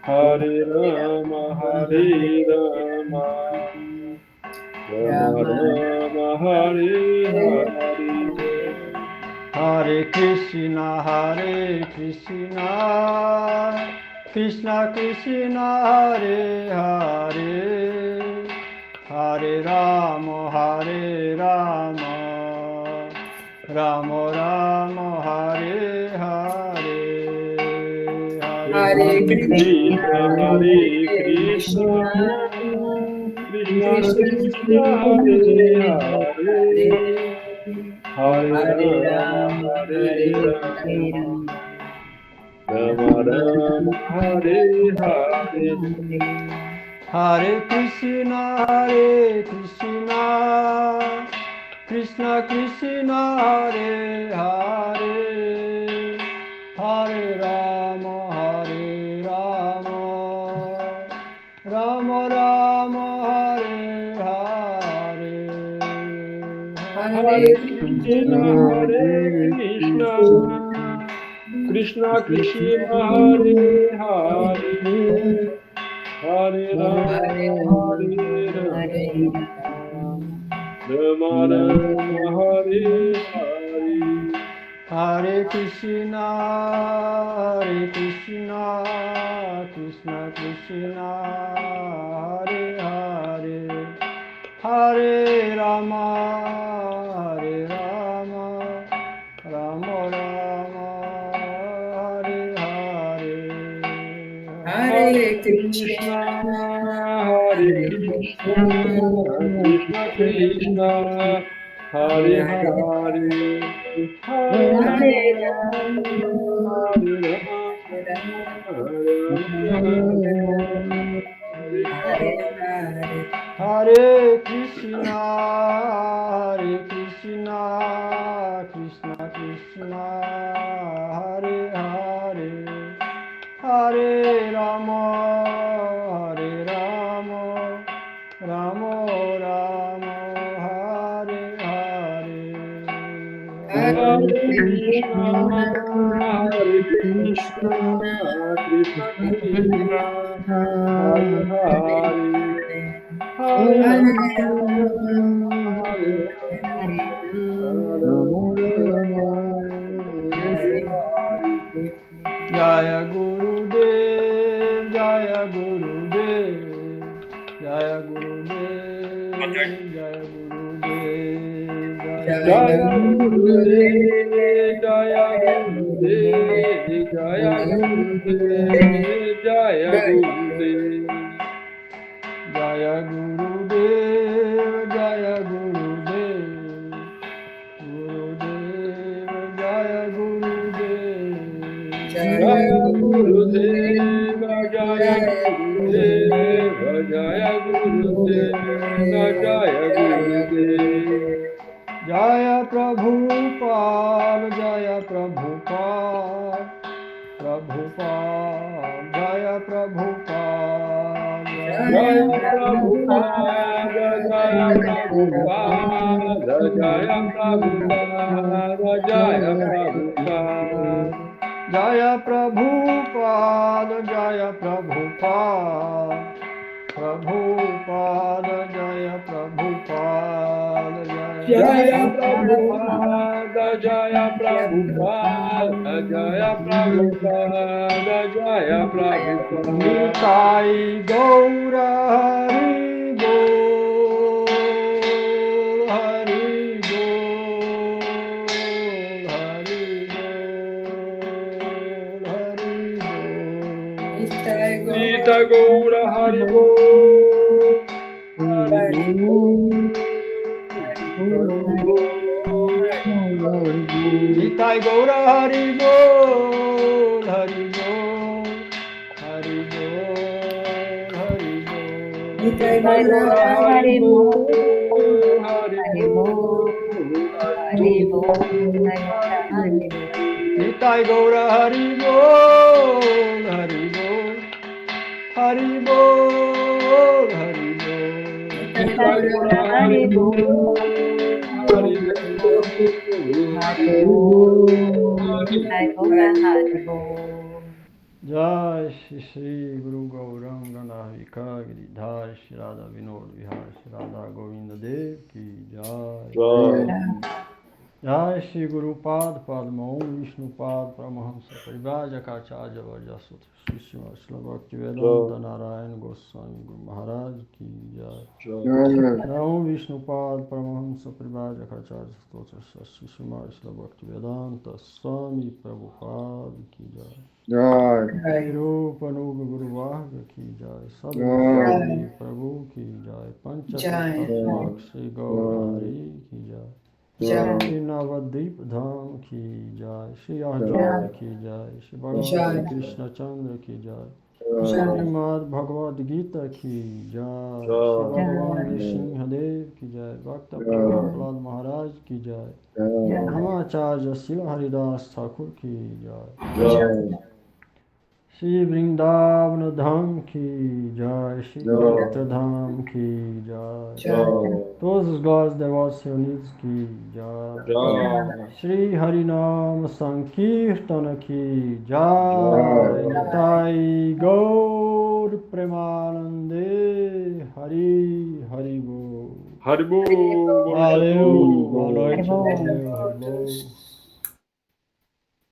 Hare Rama, Rama Rama, Hare Hare. Hare Krishna, Krishna Krishna, Hare Hare, Hare Ramo, Ramo Ramo, Hare Hare. Hare Krishna, Krishna Krishna, Hare Hare, Hare Rama, Rama Rama, Hare Hare. Hare Krishna, Krishna Krishna, Hare Hare, Hare Rama, Rama Rama, Hare Hare, Hare Krishna, Hare Krishna, Krishna Krishna, Hare Hare, Hare Rama, Hare Rama Rama, Hare Hare. Hare Krishna, Krishna Krishna, Hare Hare, Hare Rama, Rama Rama, Hare Hare, Hare Krishna, Hare Hare Krishna, Krishna Krishna, Hare Hare, Hare Rama, Hare Rama, Hare Hare Hare Hare Krishna, Krishna Krishna, Hare Hare, Hare Rama, Rama Rama, Hare Hare, Hare Krishna, Hare Krishna, Krishna Krishna, Hare Hare, Hare Rama, Hare Jaya Gurudev, Jaya Gurudev, Jaya Gurudev, Jaya Gurudev, Jaya Gurudev, Jaya Gurudev, Jaya Gurudev, Jaya Gurudev. Jaya Gurudev, Jaya Gurudev, Gurudev, Jaya Gurudev, Jaya Gurudeva, Jaya Gurudeva, Jaya Gurudeva, Jaya Gurudeva. Jaya Prabhupada, Jaya Prabhupada, Jaya Prabhupada, Jaya Prabhupada, Jaya Prabhupada, Jaya Prabhupada, Jaya Prabhupada. Jaya Prabhupada, Jaya Prabhupada, Jaya Prabhupada, Jaya Prabhupada, Jaya Prabhupada, Jaya Prabhupada, Jaya Prabhupada. Nitai Gaura Hari Bol, Hari Bol, Hari Bol, Hari Bol. Nita Gaura Haribo. Nitai Gaura Hari Bol, Hari Bol, Hari Bol, Hari Bol. Nitai Gaura Haribo. Haribo, Haribo, Haribo. Nitai Gaura Hari Bol, Hari Bol, Hari Bol, Hari Bol. Nitai Gaura Haribo. Jai Shri Shri Guru Gauranga Navika Giridhar Shri Radha Vinod Vihar Shri Radha Govinda Dev Ki Jai. Jai Shri Guru Pad Padma Om Vishnu Pad Paramahamsa Parivaja Kacharya Varja Sutra Shri Srila Bhaktivedanta Narayana Goswami Guru Maharaj Ki Jai. Om Vishnu Pad Paramahamsa Parivaja Kacharya Sutra Shri Srila Bhaktivedanta Swami Prabhupada Ki Jai. Jai. Rupa Nuga Guru Varga Ki Jai. Sadhu Prabhu Ki Jai. Pancha Shri Gaurahari Ki Jai. Shri Navadvip Dham Ki Jai, Shri Arjuna Ki Jai, Shri Bhagavan Krishna Chandra Ki Jai, Srimad Bhagavad Gita ki jai, Shri Bhagavan Nrsimhadev ki jai, Bhakta Prahlad Maharaj ki jai, Namacharya Sila Haridas Thakur ki jai, Shri Vrindavan Dham ki jai, Shri Kshetra Dham ki jai, todos os glórias devotos reunidos ki jai, Shri Harinam Sankirtana ki jai, Nitai Gaur Premanande, Hari Hari Bol. Haribo! Valeu, boa noite, Boa noite a valeu, todos.